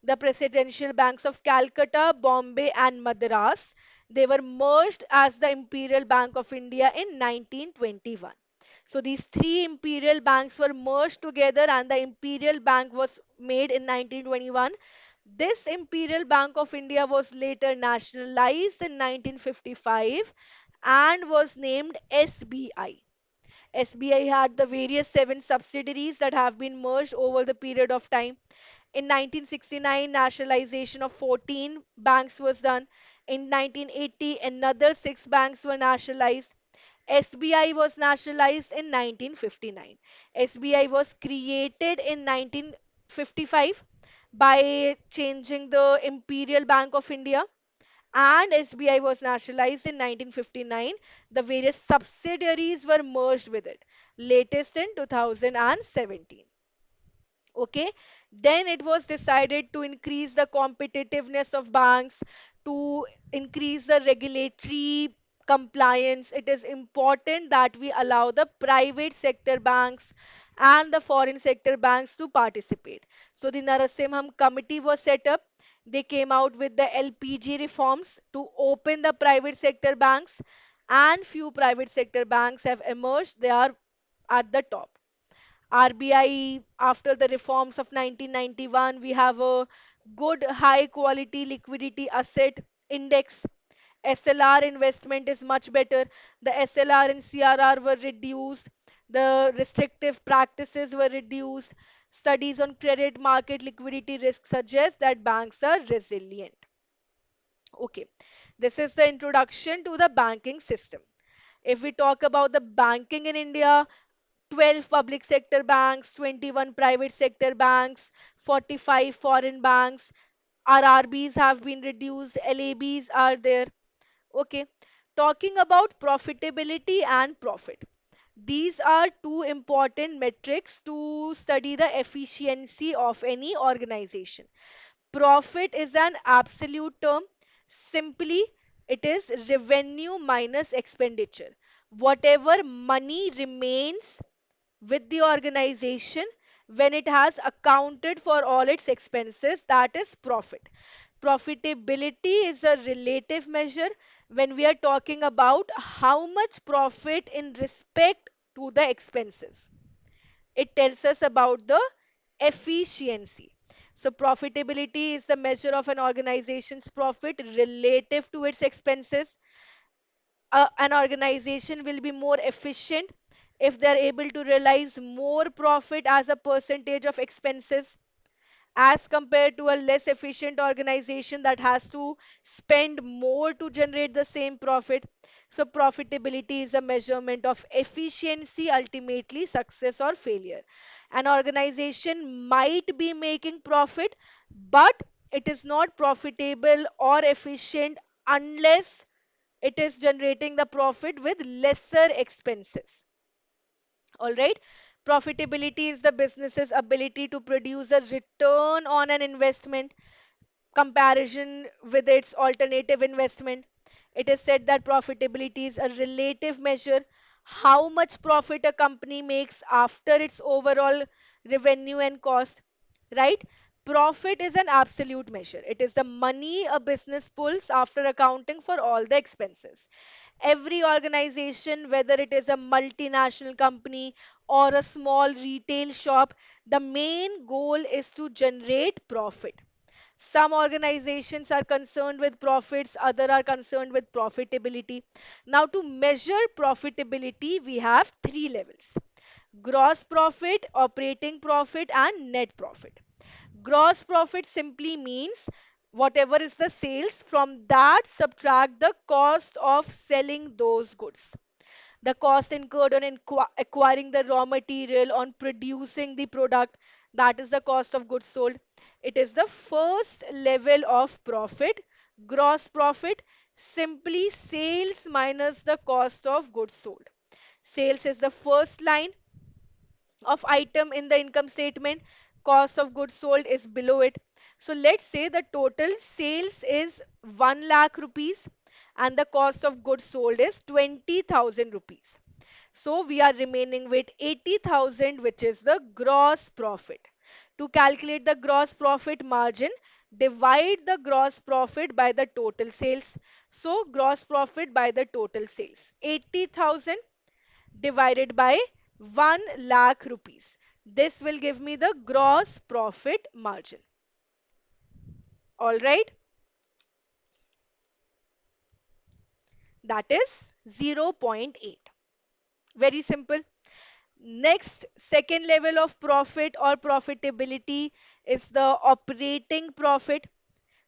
The presidential banks of Calcutta, Bombay, and Madras. They were merged as the Imperial Bank of India in 1921. So these three imperial banks were merged together and the Imperial Bank was made in 1921. This Imperial Bank of India was later nationalized in 1955 and was named SBI. SBI had the various seven subsidiaries that have been merged over the period of time. In 1969, nationalization of 14 banks was done. In 1980, another six banks were nationalized. SBI was nationalized in 1959. SBI was created in 1955 by changing the Imperial Bank of India, and SBI was nationalized in 1959. The various subsidiaries were merged with it, latest in 2017. Okay, then it was decided to increase the competitiveness of banks, to increase the regulatory compliance. It is important that we allow the private sector banks and the foreign sector banks to participate. So the Narasimham committee was set up. They came out with the LPG reforms to open the private sector banks, and few private sector banks have emerged. They are at the top. RBI, after the reforms of 1991, we have a good high quality liquidity asset index. SLR investment is much better. The SLR and CRR were reduced. The restrictive practices were reduced. Studies on credit market liquidity risk suggest that banks are resilient. Okay, this is the introduction to the banking system. If we talk about the banking in India, 12 public sector banks, 21 private sector banks, 45 foreign banks, RRBs have been reduced, LABs are there. Okay, talking about profitability and profit. These are two important metrics to study the efficiency of any organization. Profit is an absolute term. Simply, it is revenue minus expenditure. Whatever money remains with the organization when it has accounted for all its expenses, that is profit. Profitability is a relative measure when we are talking about how much profit in respect to the expenses. It tells us about the efficiency. So profitability is the measure of an organization's profit relative to its expenses. An organization will be more efficient if they're able to realize more profit as a percentage of expenses as compared to a less efficient organization that has to spend more to generate the same profit. So profitability is a measurement of efficiency, ultimately success or failure. An organization might be making profit, but it is not profitable or efficient unless It is generating the profit with lesser expenses. All right. Profitability is the business's ability to produce a return on an investment comparison with its alternative investment. It is said that profitability is a relative measure, how much profit a company makes after its overall revenue and cost, right? Profit is an absolute measure. It is the money a business pulls after accounting for all the expenses. Every organization, whether it is a multinational company or a small retail shop, the main goal is to generate profit. Some organizations are concerned with profits, other are concerned with profitability. Now, to measure profitability, we have three levels: gross profit, operating profit, and net profit. Gross profit simply means whatever is the sales, from that subtract the cost of selling those goods, the cost incurred on acquiring the raw material, on producing the product, that is the cost of goods sold. It is the first level of profit. Gross profit, simply sales minus the cost of goods sold. Sales is the first line of item in the income statement. Cost of goods sold is below it. So let's say the total sales is 1 lakh rupees and the cost of goods sold is 20,000 rupees. So we are remaining with 80,000, which is the gross profit. To calculate the gross profit margin, divide the gross profit by the total sales. So gross profit by the total sales. 80,000 divided by 1 lakh rupees. This will give me the gross profit margin. All right, that is 0.8. Very simple. Next, second level of profit or profitability is the operating profit,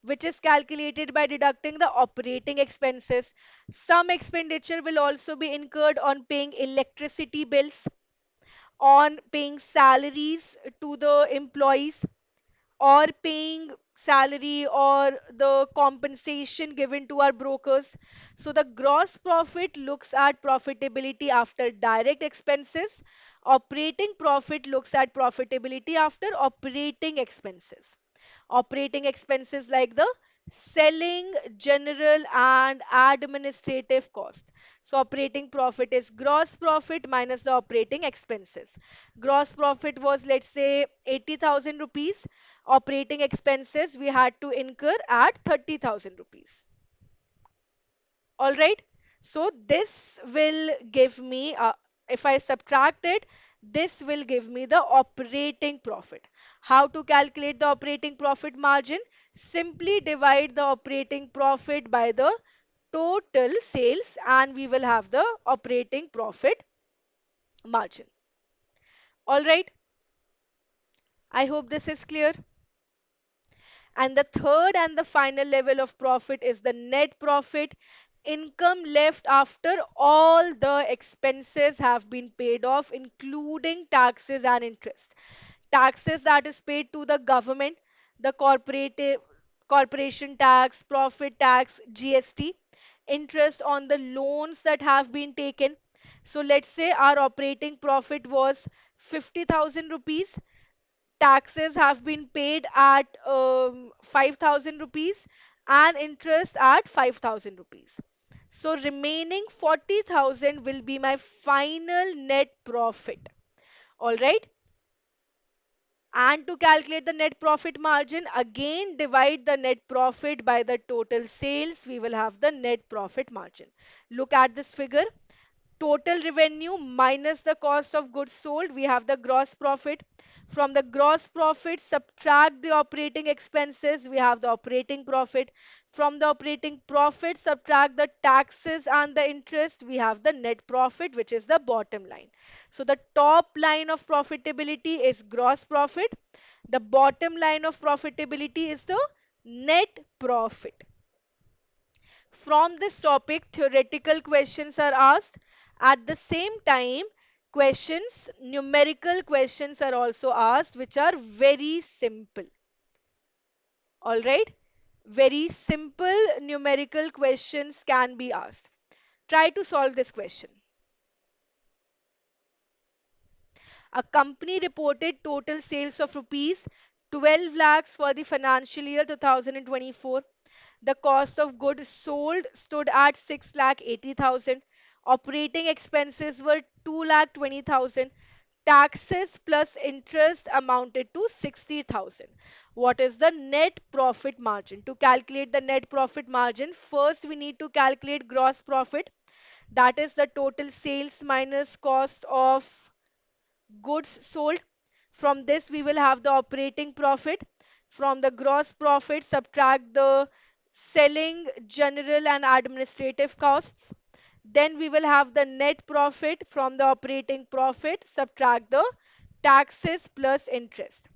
which is calculated by deducting the operating expenses. Some expenditure will also be incurred on paying electricity bills, on paying salaries to the employees, or paying salary or the compensation given to our brokers. So the gross profit looks at profitability after direct expenses. Operating profit looks at profitability after operating expenses. Operating expenses like the selling, general, and administrative cost. So operating profit is gross profit minus the operating expenses. Gross profit was, let's say, 80,000 rupees. Operating expenses we had to incur at 30,000 rupees. All right. So this will give me, if I subtract it, this will give me the operating profit. How to calculate the operating profit margin? Simply divide the operating profit by the total sales and we will have the operating profit margin. All right. I hope this is clear. And the third and the final level of profit is the net profit, income left after all the expenses have been paid off, including taxes and interest. Taxes that is paid to the government, the corporation tax, profit tax, GST, interest on the loans that have been taken. So let's say our operating profit was 50,000 rupees, taxes have been paid at 5,000 rupees and interest at 5,000 rupees. So remaining 40,000 will be my final net profit. All right. And to calculate the net profit margin, again divide the net profit by the total sales. We will have the net profit margin. Look at this figure. Total revenue minus the cost of goods sold, we have the gross profit. From the gross profit, subtract the operating expenses, we have the operating profit. From the operating profit, subtract the taxes and the interest, we have the net profit, which is the bottom line. So the top line of profitability is gross profit. The bottom line of profitability is the net profit. From this topic, theoretical questions are asked. At the same time, questions, numerical questions are also asked, which are very simple. All right? Very simple numerical questions can be asked. Try to solve this question. A company reported total sales of rupees 12 lakhs for the financial year 2024. The cost of goods sold stood at 6 lakh 80,000. Operating expenses were 2 lakh 20,000. Taxes plus interest amounted to 60,000. What is the net profit margin? To calculate the net profit margin, first we need to calculate gross profit. That is the total sales minus cost of goods sold. From this, we will have the operating profit. From the gross profit, subtract the selling, general, and administrative costs. Then we will have the net profit. From the operating profit, subtract the taxes plus interest.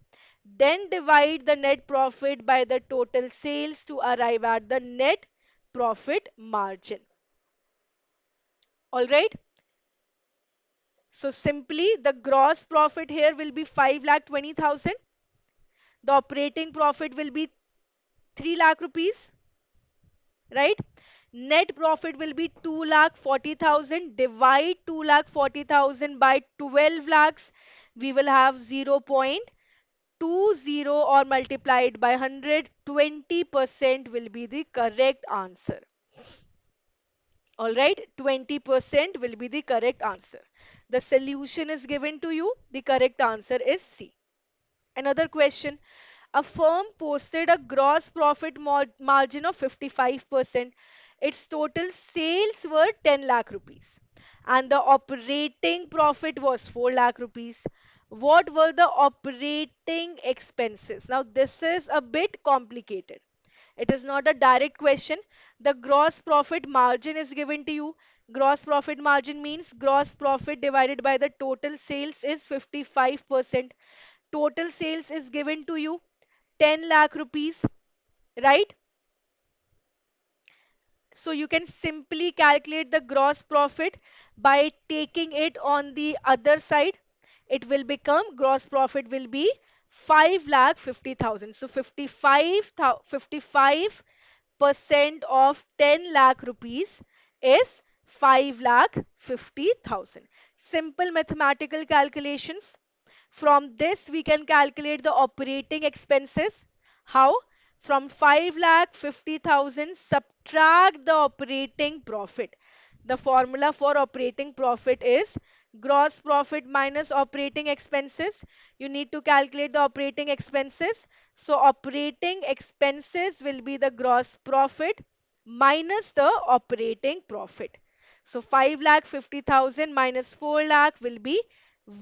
Then divide the net profit by the total sales to arrive at the net profit margin. All right. So simply the gross profit here will be 5 lakh 20,000. The operating profit will be 3 lakh rupees, right? Net profit will be 2 lakh 40,000. Divide 2 lakh 40,000 by 12 lakhs. We will have 0.20 or multiplied by 100. 20% will be the correct answer. All right, 20% will be the correct answer. The solution is given to you. The correct answer is C. Another question. A firm posted a gross profit margin of 55%. Its total sales were 10 lakh rupees and the operating profit was 4 lakh rupees. What were the operating expenses? Now, this is a bit complicated. It is not a direct question. The gross profit margin is given to you. Gross profit margin means gross profit divided by the total sales is 55%. Total sales is given to you 10 lakh rupees, right? So you can simply calculate the gross profit by taking it on the other side. It will become gross profit will be 5 lakh 50,000. So 55% of 10 lakh rupees is 5 lakh 50,000. Simple mathematical calculations. From this, we can calculate the operating expenses. How? From 5 lakh 50,000, subtract the operating profit. The formula for operating profit is gross profit minus operating expenses. You need to calculate the operating expenses. So operating expenses will be the gross profit minus the operating profit. So 5 lakh 50,000 minus 4 lakh will be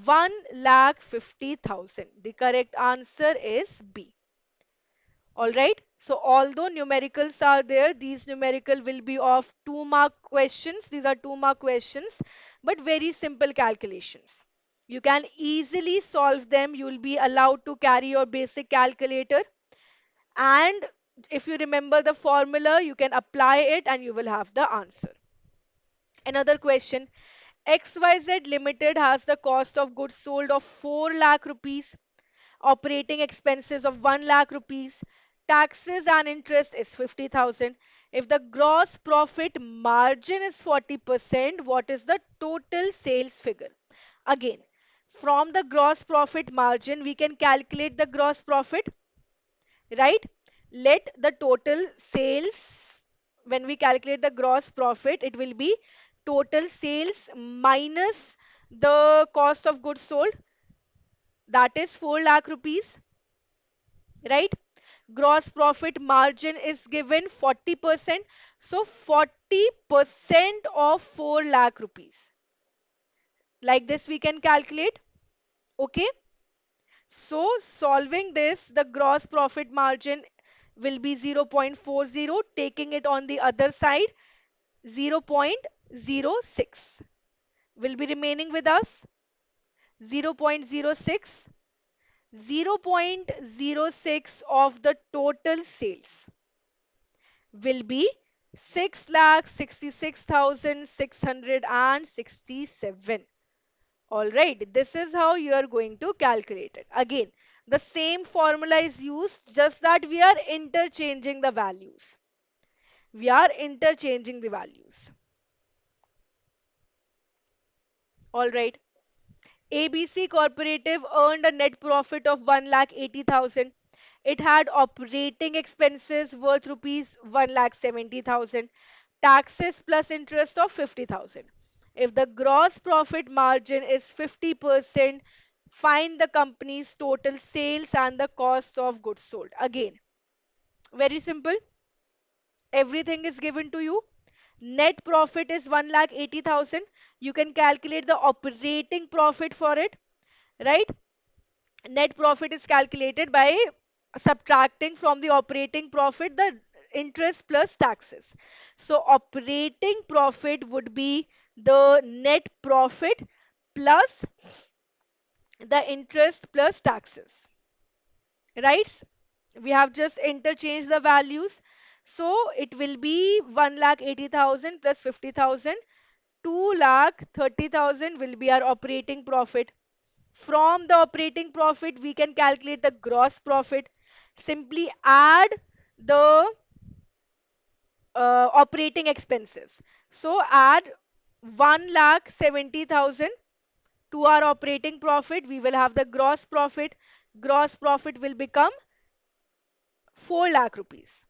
1 lakh 50,000. The correct answer is B. All right. So although numericals are there, these numerical will be of 2-mark questions. These are 2-mark questions, but very simple calculations. You can easily solve them. You will be allowed to carry your basic calculator. And if you remember the formula, you can apply it and you will have the answer. Another question. XYZ Limited has the cost of goods sold of 4 lakh rupees, operating expenses of 1 lakh rupees, taxes and interest is 50,000. If the gross profit margin is 40%, what is the total sales figure? Again, from the gross profit margin, we can calculate the gross profit, right? Let the total sales, when we calculate the gross profit, it will be total sales minus the cost of goods sold, that is 4 lakh rupees, right? Gross profit margin is given 40%. So 40% of 4 lakh rupees. Like this we can calculate. Okay. So solving this, the gross profit margin will be 0.40. Taking it on the other side, 0.06 will be remaining with us. 0.06. 0.06 of the total sales will be 6,66,667. All right, this is how you are going to calculate it. Again, the same formula is used, just that we are interchanging the values. We are interchanging the values. All right. ABC Cooperative earned a net profit of 1,80,000. It had operating expenses worth rupees 1,70,000, taxes plus interest of 50,000. If the gross profit margin is 50%, find the company's total sales and the cost of goods sold. Again, very simple. Everything is given to you. Net profit is 1,80,000. You can calculate the operating profit for it, right? Net profit is calculated by subtracting from the operating profit the interest plus taxes. So operating profit would be the net profit plus the interest plus taxes, right? We have just interchanged the values. So it will be 1,80,000 plus 50,000. 2,30,000 will be our operating profit. From the operating profit, we can calculate the gross profit. Simply add the operating expenses. So add 1,70,000 to our operating profit. We will have the gross profit. Gross profit will become 4 lakh rupees.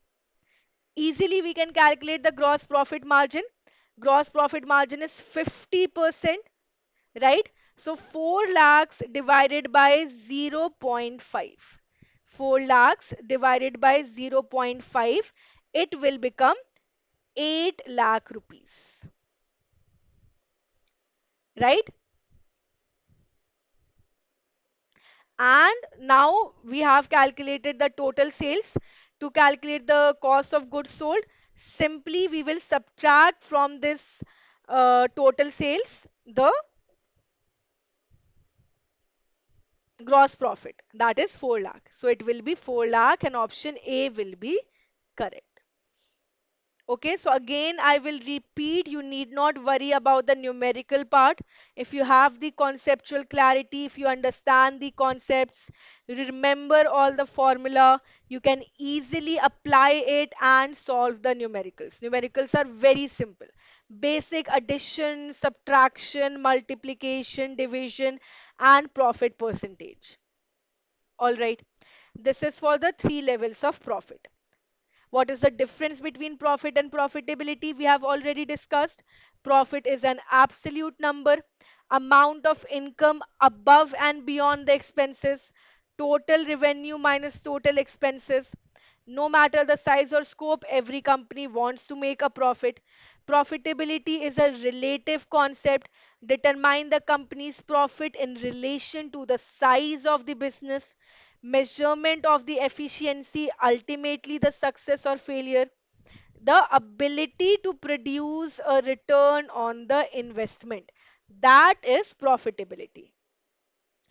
Easily we can calculate the gross profit margin. Gross profit margin is 50%, right? So 4 lakhs divided by 0.5. 4 lakhs divided by 0.5, it will become 8 lakh rupees, right? And now we have calculated the total sales. To calculate the cost of goods sold, simply we will subtract from this total sales the gross profit, that is 4 lakh. So it will be 4 lakh and option A will be correct. Okay, so again, I will repeat, you need not worry about the numerical part. If you have the conceptual clarity, if you understand the concepts, you remember all the formula, you can easily apply it and solve the numericals. Numericals are very simple. Basic addition, subtraction, multiplication, division, and profit percentage. All right. This is for the three levels of profit. What is the difference between profit and profitability? We have already discussed. Profit is an absolute number, amount of income above and beyond the expenses, total revenue minus total expenses. No matter the size or scope, every company wants to make a profit. Profitability is a relative concept. Determine the company's profit in relation to the size of the business. Measurement of the efficiency, ultimately the success or failure. The ability to produce a return on the investment. That is profitability.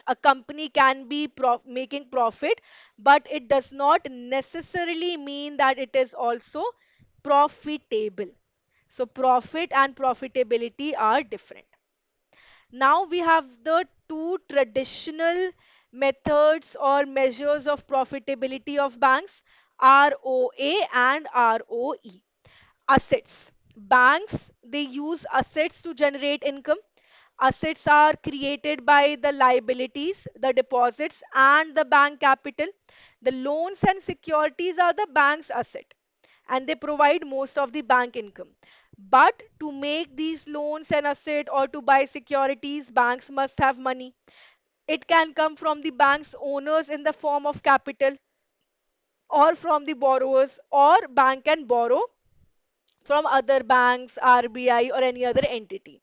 A company can be making profit, but it does not necessarily mean that it is also profitable. So profit and profitability are different. Now we have the two traditional methods or measures of profitability of banks, ROA and ROE. Assets. Banks, they use assets to generate income. Assets are created by the liabilities, the deposits, and the bank capital. The loans and securities are the bank's asset, and they provide most of the bank income. But to make these loans an asset or to buy securities, banks must have money. It can come from the bank's owners in the form of capital or from the borrowers, or bank can borrow from other banks, RBI, or any other entity.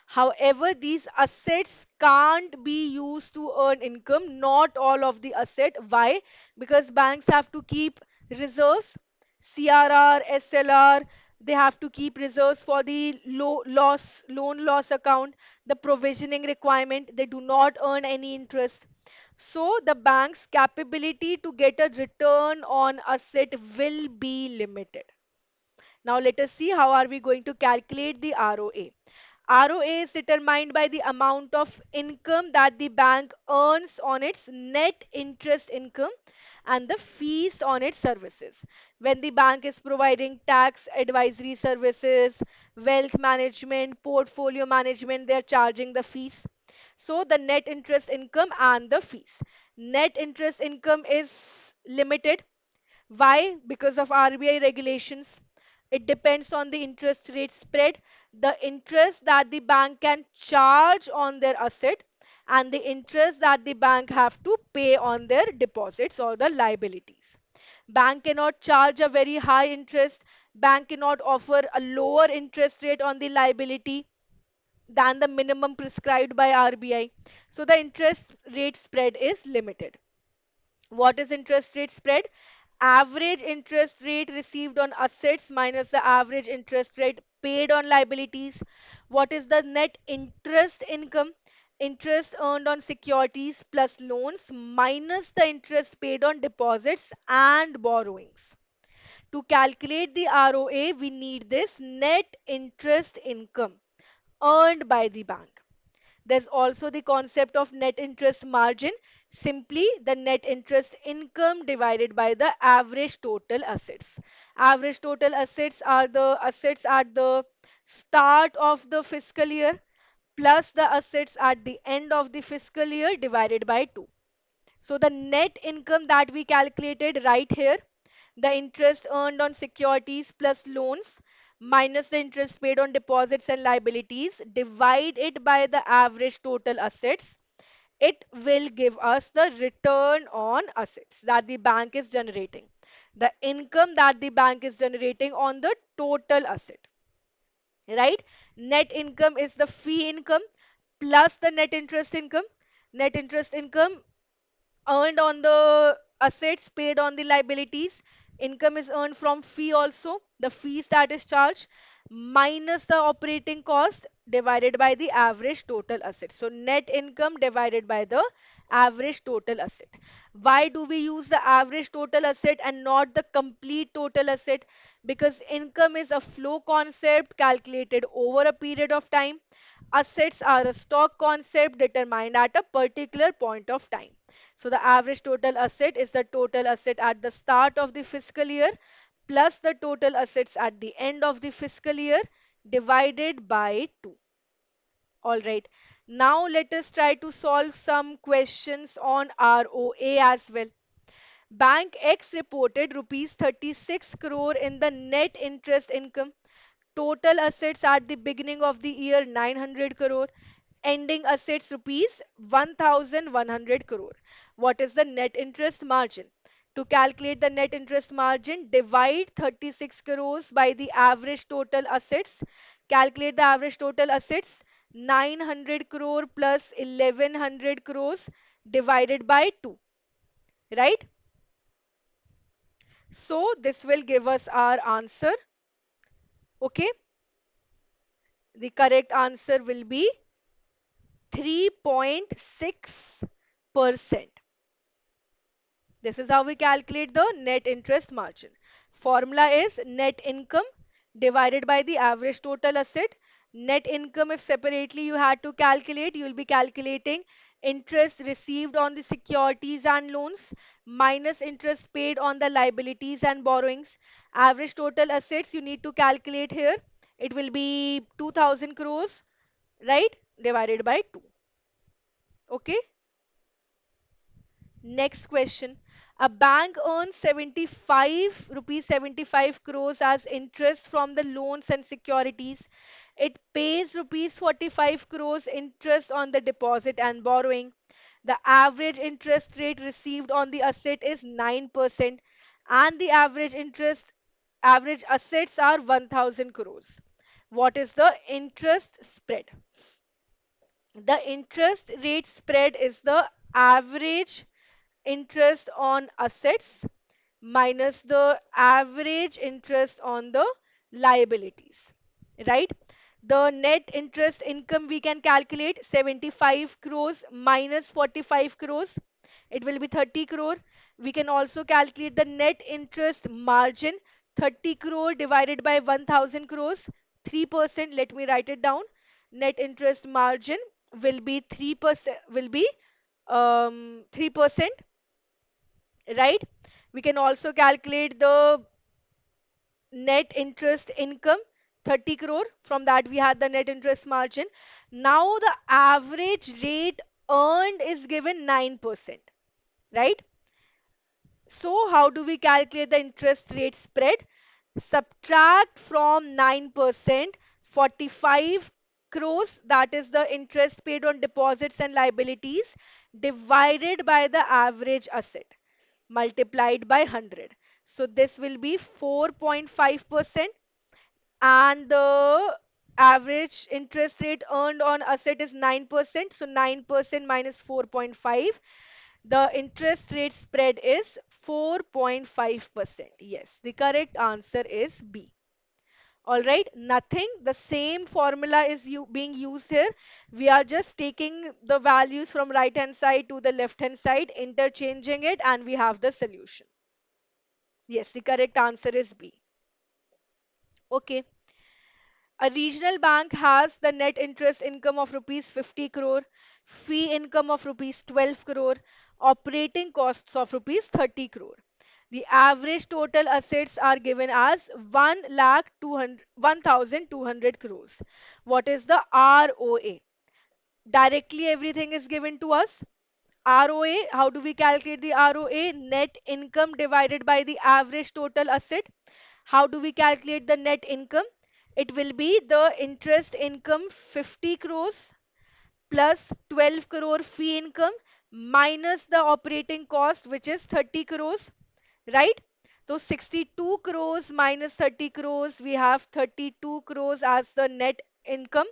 However, these assets can't be used to earn income, not all of the asset. Why? Because banks have to keep reserves, CRR, SLR, they have to keep reserves for the loan loss account, the provisioning requirement, they do not earn any interest. So the bank's capability to get a return on asset will be limited. Now let us see how are we going to calculate the ROA. ROA is determined by the amount of income that the bank earns on its net interest income and the fees on its services. When the bank is providing tax advisory services, wealth management, portfolio management, they are charging the fees. So the net interest income and the fees. Net interest income is limited. Why? Because of RBI regulations. It depends on the interest rate spread, the interest that the bank can charge on their asset, and the interest that the bank have to pay on their deposits or the liabilities. Bank cannot charge a very high interest. Bank cannot offer a lower interest rate on the liability than the minimum prescribed by RBI. So the interest rate spread is limited. What is interest rate spread? Average interest rate received on assets minus the average interest rate paid on liabilities. What is the net interest income? Interest earned on securities plus loans minus the interest paid on deposits and borrowings. To calculate the ROA, we need this net interest income earned by the bank. There's also the concept of net interest margin, simply the net interest income divided by the average total assets. Average total assets are the assets at the start of the fiscal year plus the assets at the end of the fiscal year divided by 2. So the net income that we calculated right here, the interest earned on securities plus loans minus the interest paid on deposits and liabilities, divide it by the average total assets, it will give us the return on assets that the bank is generating. The income that the bank is generating on the total asset, right? Net income is the fee income plus the net interest income. Net interest income earned on the assets, paid on the liabilities. Income is earned from fee also, the fees that is charged, minus the operating cost divided by the average total asset. So net income divided by the average total asset. Why do we use the average total asset and not the complete total asset? Because income is a flow concept calculated over a period of time. Assets are a stock concept determined at a particular point of time. So the average total asset is the total asset at the start of the fiscal year plus the total assets at the end of the fiscal year divided by 2. All right. Now let us try to solve some questions on ROA as well. Bank X reported rupees 36 crore in the net interest income. Total assets at the beginning of the year 900 crore. Ending assets rupees 1100 crore. What is the net interest margin? To calculate the net interest margin, divide 36 crores by the average total assets. Calculate the average total assets, 900 crore plus 1100 crores divided by 2, right? So this will give us our answer. Okay, the correct answer will be 3.6%. This is how we calculate the net interest margin. Formula is net income divided by the average total asset. Net income, if separately you had to calculate, you will be calculating interest received on the securities and loans minus interest paid on the liabilities and borrowings. Average total assets you need to calculate here. It will be 2000 crores, right? Divided by 2. Okay. Next question. A bank earns 75 crores as interest from the loans and securities. It pays rupees 45 crores interest on the deposit and borrowing. The average interest rate received on the asset is 9% and the average assets are 1000 crores. What is the interest spread? The interest rate spread is the average interest on assets minus the average interest on the liabilities, right? The net interest income we can calculate 75 crores minus 45 crores. It will be 30 crore. We can also calculate the net interest margin 30 crore divided by 1000 crores. 3%. Let me write it down. net interest margin will be 3%, will be 3%, right? We can also calculate the net interest income, 30 crore. From that, we had the net interest margin. Now, the average rate earned is given 9%, right? So, how do we calculate the interest rate spread? Subtract from 9%, 45 crores, that is the interest paid on deposits and liabilities, divided by the average asset, multiplied by 100. So, this will be 4.5%, and the average interest rate earned on asset is 9%. So, 9% minus 4.5, the interest rate spread is 4.5%. Yes, the correct answer is B. All right, nothing. The same formula is being used here. We are just taking the values from right hand side to the left hand side, interchanging it, and we have the solution. Yes, the correct answer is B. Okay. A regional bank has the net interest income of rupees 50 crore, fee income of rupees 12 crore, operating costs of rupees 30 crore. The average total assets are given as 1 lakh 200 1,200 crores. What is the ROA? Directly everything is given to us. ROA, how do we calculate the ROA? Net income divided by the average total asset. How do we calculate the net income? It will be the interest income 50 crores plus 12 crore fee income minus the operating cost, which is 30 crores, right? So 62 crores minus 30 crores, we have 32 crores as the net income,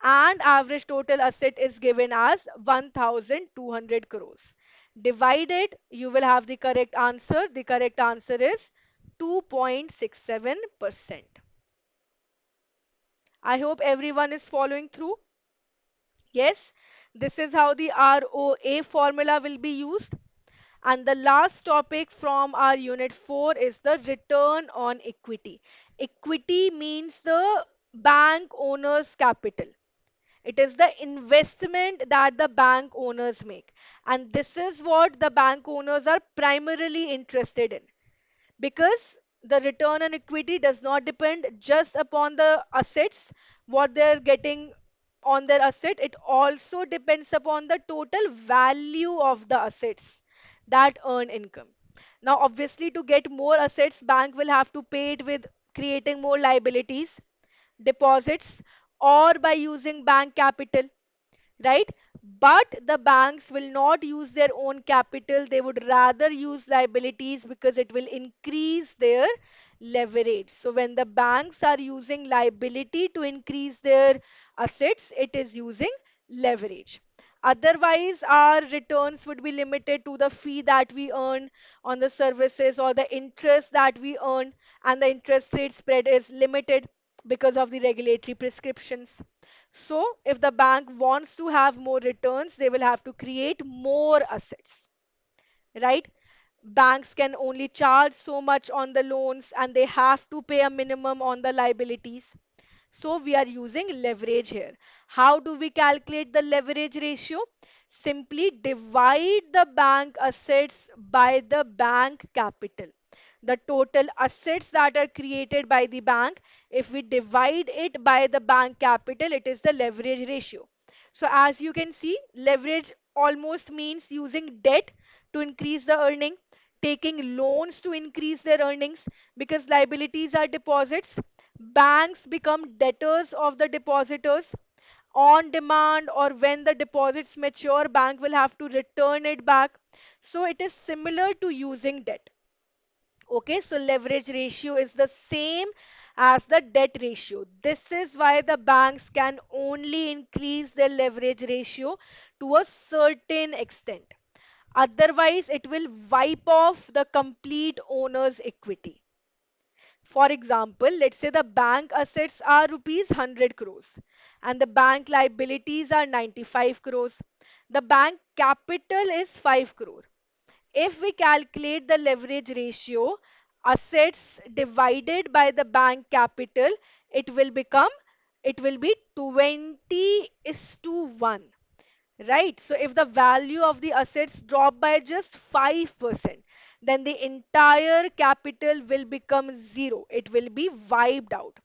and average total asset is given as 1,200 crores. Divided, you will have the correct answer. The correct answer is 2.67%. I hope everyone is following through. Yes, this is how the ROA formula will be used. And the last topic from our unit 4 is the return on equity. Equity means the bank owner's capital. It is the investment that the bank owners make. And this is what the bank owners are primarily interested in, because the return on equity does not depend just upon the assets, what they're getting on their asset. It also depends upon the total value of the assets that earn income. Now, obviously, to get more assets, bank will have to pay it with creating more liabilities, deposits, or by using bank capital, right? But the banks will not use their own capital. They would rather use liabilities because it will increase their leverage. So when the banks are using liability to increase their assets, it is using leverage. Otherwise, our returns would be limited to the fee that we earn on the services or the interest that we earn, and the interest rate spread is limited because of the regulatory prescriptions. So, if the bank wants to have more returns, they will have to create more assets, right? Banks can only charge so much on the loans and they have to pay a minimum on the liabilities. So we are using leverage here. How do we calculate the leverage ratio? Simply divide the bank assets by the bank capital. The total assets that are created by the bank, if we divide it by the bank capital, it is the leverage ratio. So as you can see, leverage almost means using debt to increase the earning, taking loans to increase their earnings, because liabilities are deposits. Banks become debtors of the depositors. On demand or when the deposits mature, bank will have to return it back. So it is similar to using debt. Okay, so leverage ratio is the same as the debt ratio. This is why the banks can only increase their leverage ratio to a certain extent. Otherwise, it will wipe off the complete owner's equity. For example, let's say the bank assets are rupees 100 crores and the bank liabilities are 95 crores. The bank capital is 5 crore. If we calculate the leverage ratio, assets divided by the bank capital, it will become It will be 20 is to 1. Right? So if the value of the assets drop by just 5%, then the entire capital will become zero. It will be wiped out.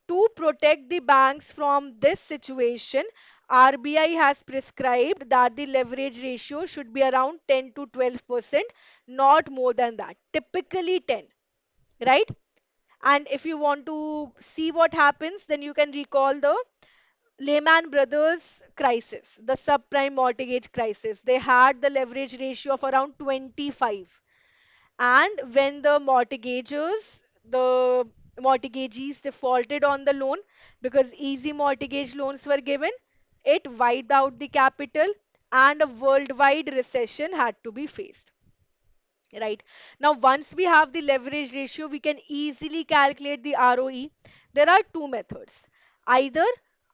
To protect the banks from this situation, RBI has prescribed that the leverage ratio should be around 10 to 12%, not more than that. Typically 10, right? And if you want to see what happens, then you can recall the Lehman Brothers crisis, the subprime mortgage crisis. They had the leverage ratio of around 25. And when the mortgagees defaulted on the loan because easy mortgage loans were given, it wiped out the capital and a worldwide recession had to be faced. Right. Now, once we have the leverage ratio, we can easily calculate the ROE. There are two methods. Either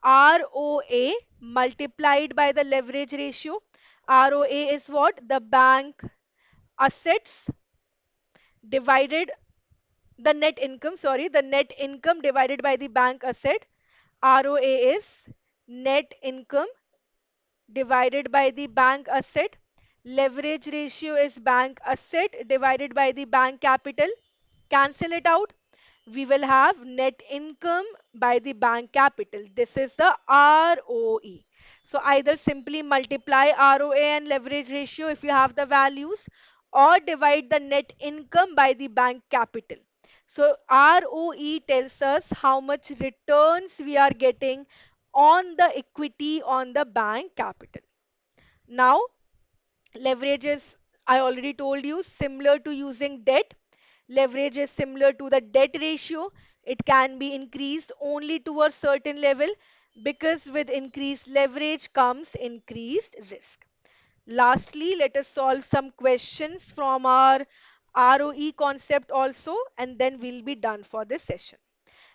ROA multiplied by the leverage ratio. ROA is what? The bank assets divided the net income, sorry, the net income divided by the bank asset. ROA is net income divided by the bank asset. Leverage ratio is bank asset divided by the bank capital. Cancel it out. We will have net income by the bank capital. This is the ROE. So either simply multiply ROA and leverage ratio if you have the values, or divide the net income by the bank capital. So ROE tells us how much returns we are getting on the equity on the bank capital. Now, leverage is, I already told you, similar to using debt. Leverage is similar to the debt ratio. It can be increased only to a certain level because with increased leverage comes increased risk. Lastly, let us solve some questions from our ROE concept also, and then we'll be done for this session.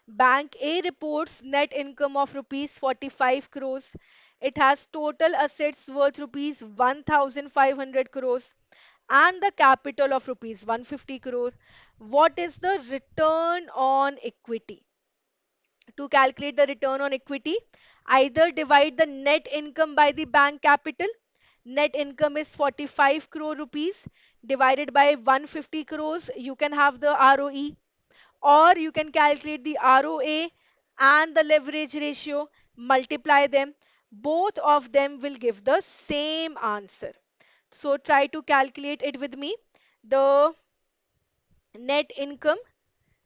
Bank A reports net income of rupees 45 crores. It has total assets worth rupees 1500 crores and the capital of rupees 150 crore. What is the return on equity? To calculate the return on equity, either divide the net income by the bank capital. Net income is 45 crore rupees divided by 150 crores. You can have the ROE, or you can calculate the ROA and the leverage ratio, multiply them. Both of them will give the same answer. So try to calculate it with me. The net income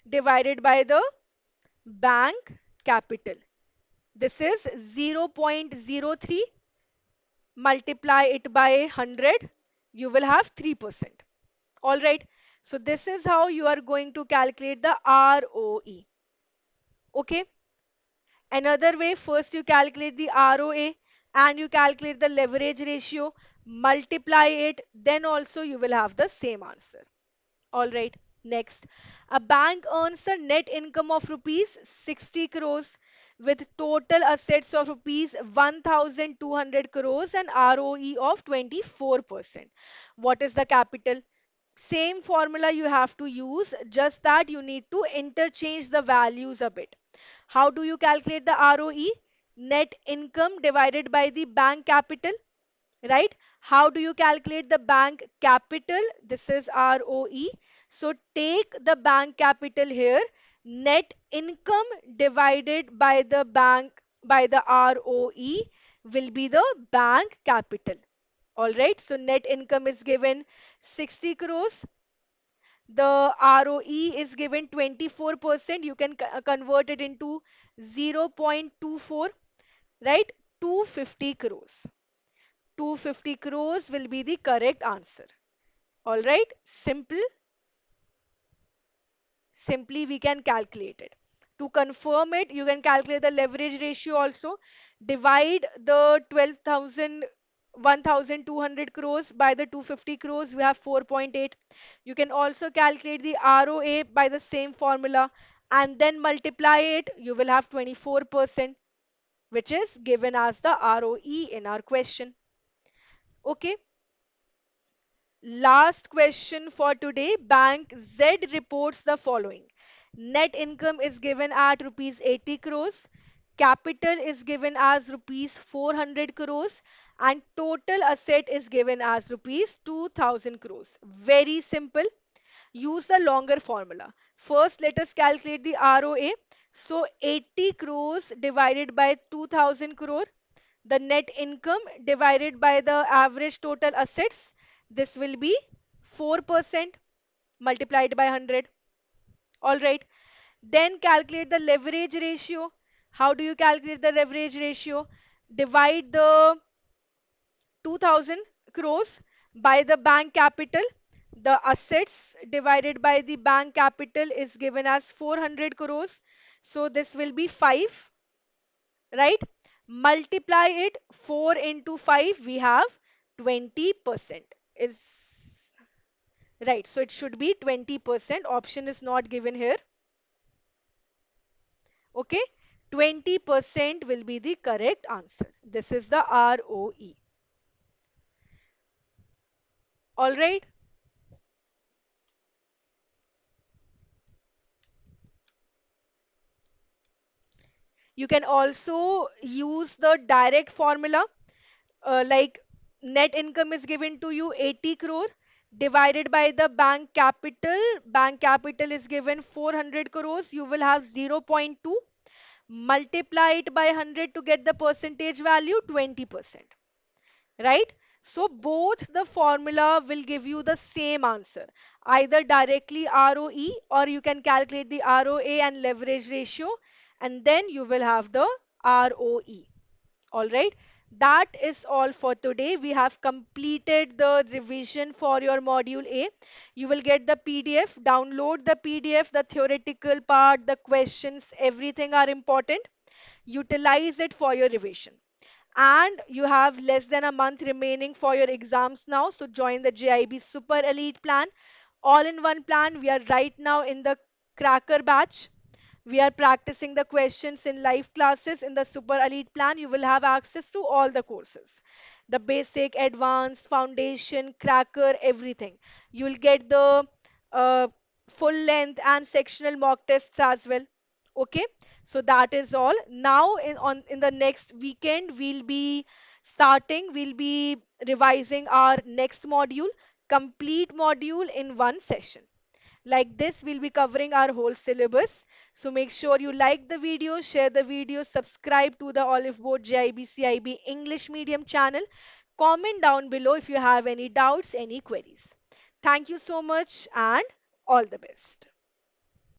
divided by the bank capital. This is 0.03. Multiply it by 100. You will have 3%. All right. So this is how you are going to calculate the ROE. Okay. Another way, first you calculate the ROA and you calculate the leverage ratio, multiply it, then also you will have the same answer. All right. Next, a bank earns a net income of rupees 60 crores with total assets of rupees 1200 crores and ROE of 24%. What is the capital? Same formula you have to use, just that you need to interchange the values a bit. How do you calculate the ROE? Net income divided by the bank capital, right? How do you calculate the bank capital? This is ROE. So take the bank capital here. Net income divided by the bank by the ROE will be the bank capital. All right. So net income is given 60 crores. The ROE is given 24%. You can convert it into 0.24, right? 250 crores. 250 crores will be the correct answer. All right, simply we can calculate it. To confirm it, you can calculate the leverage ratio also. Divide the 12,200 crores by the 250 crores, we have 4.8. You can also calculate the ROA by the same formula and then multiply it. You will have 24%, which is given as the ROE in our question. Okay. Last question for today. Bank Z reports the following. Net income is given at rupees 80 crores. capital is given as rupees 400 crores, and total asset is given as rupees 2000 crores. Very simple. Use the longer formula. First, let us calculate the ROA. So 80 crores divided by 2000 crore, the net income divided by the average total assets, this will be 4% multiplied by 100. All right. Then calculate the leverage ratio. How do you calculate the leverage ratio? Divide the 2000 crores by the bank capital. The assets divided by the bank capital is given as 400 crores. So this will be 5, right? Multiply it 4 into 5, we have 20%. Is right. So it should be 20%. Option is not given here. Okay. 20% will be the correct answer. This is the ROE. All right. You can also use the direct formula, like net income is given to you 80 crore divided by the bank capital. Bank capital is given 400 crores. You will have 0.2. Multiply it by 100 to get the percentage value 20. Right? So both the formula will give you the same answer, either directly ROE, or you can calculate the ROA and leverage ratio, and then you will have the ROE. All right. That is all for today. We have completed the revision for your module A. You will get the PDF, download the PDF, the theoretical part, the questions, everything are important. Utilize it for your revision. And you have less than a month remaining for your exams now. So join the JIB Super Elite plan. All in one plan. We are right now in the cracker batch. We are practicing the questions in live classes. In the Super Elite plan, you will have access to all the courses, the basic, advanced, foundation, cracker, everything. You will get the uh, full length and sectional mock tests as well. Okay, so that is all. Now, in the next weekend, we'll be revising our next module, complete module in one session. Like this, we'll be covering our whole syllabus. So make sure you like the video, share the video, subscribe to the Oliveboard JIB CIB English Medium channel. Comment down below if you have any doubts, any queries. Thank you so much and all the best.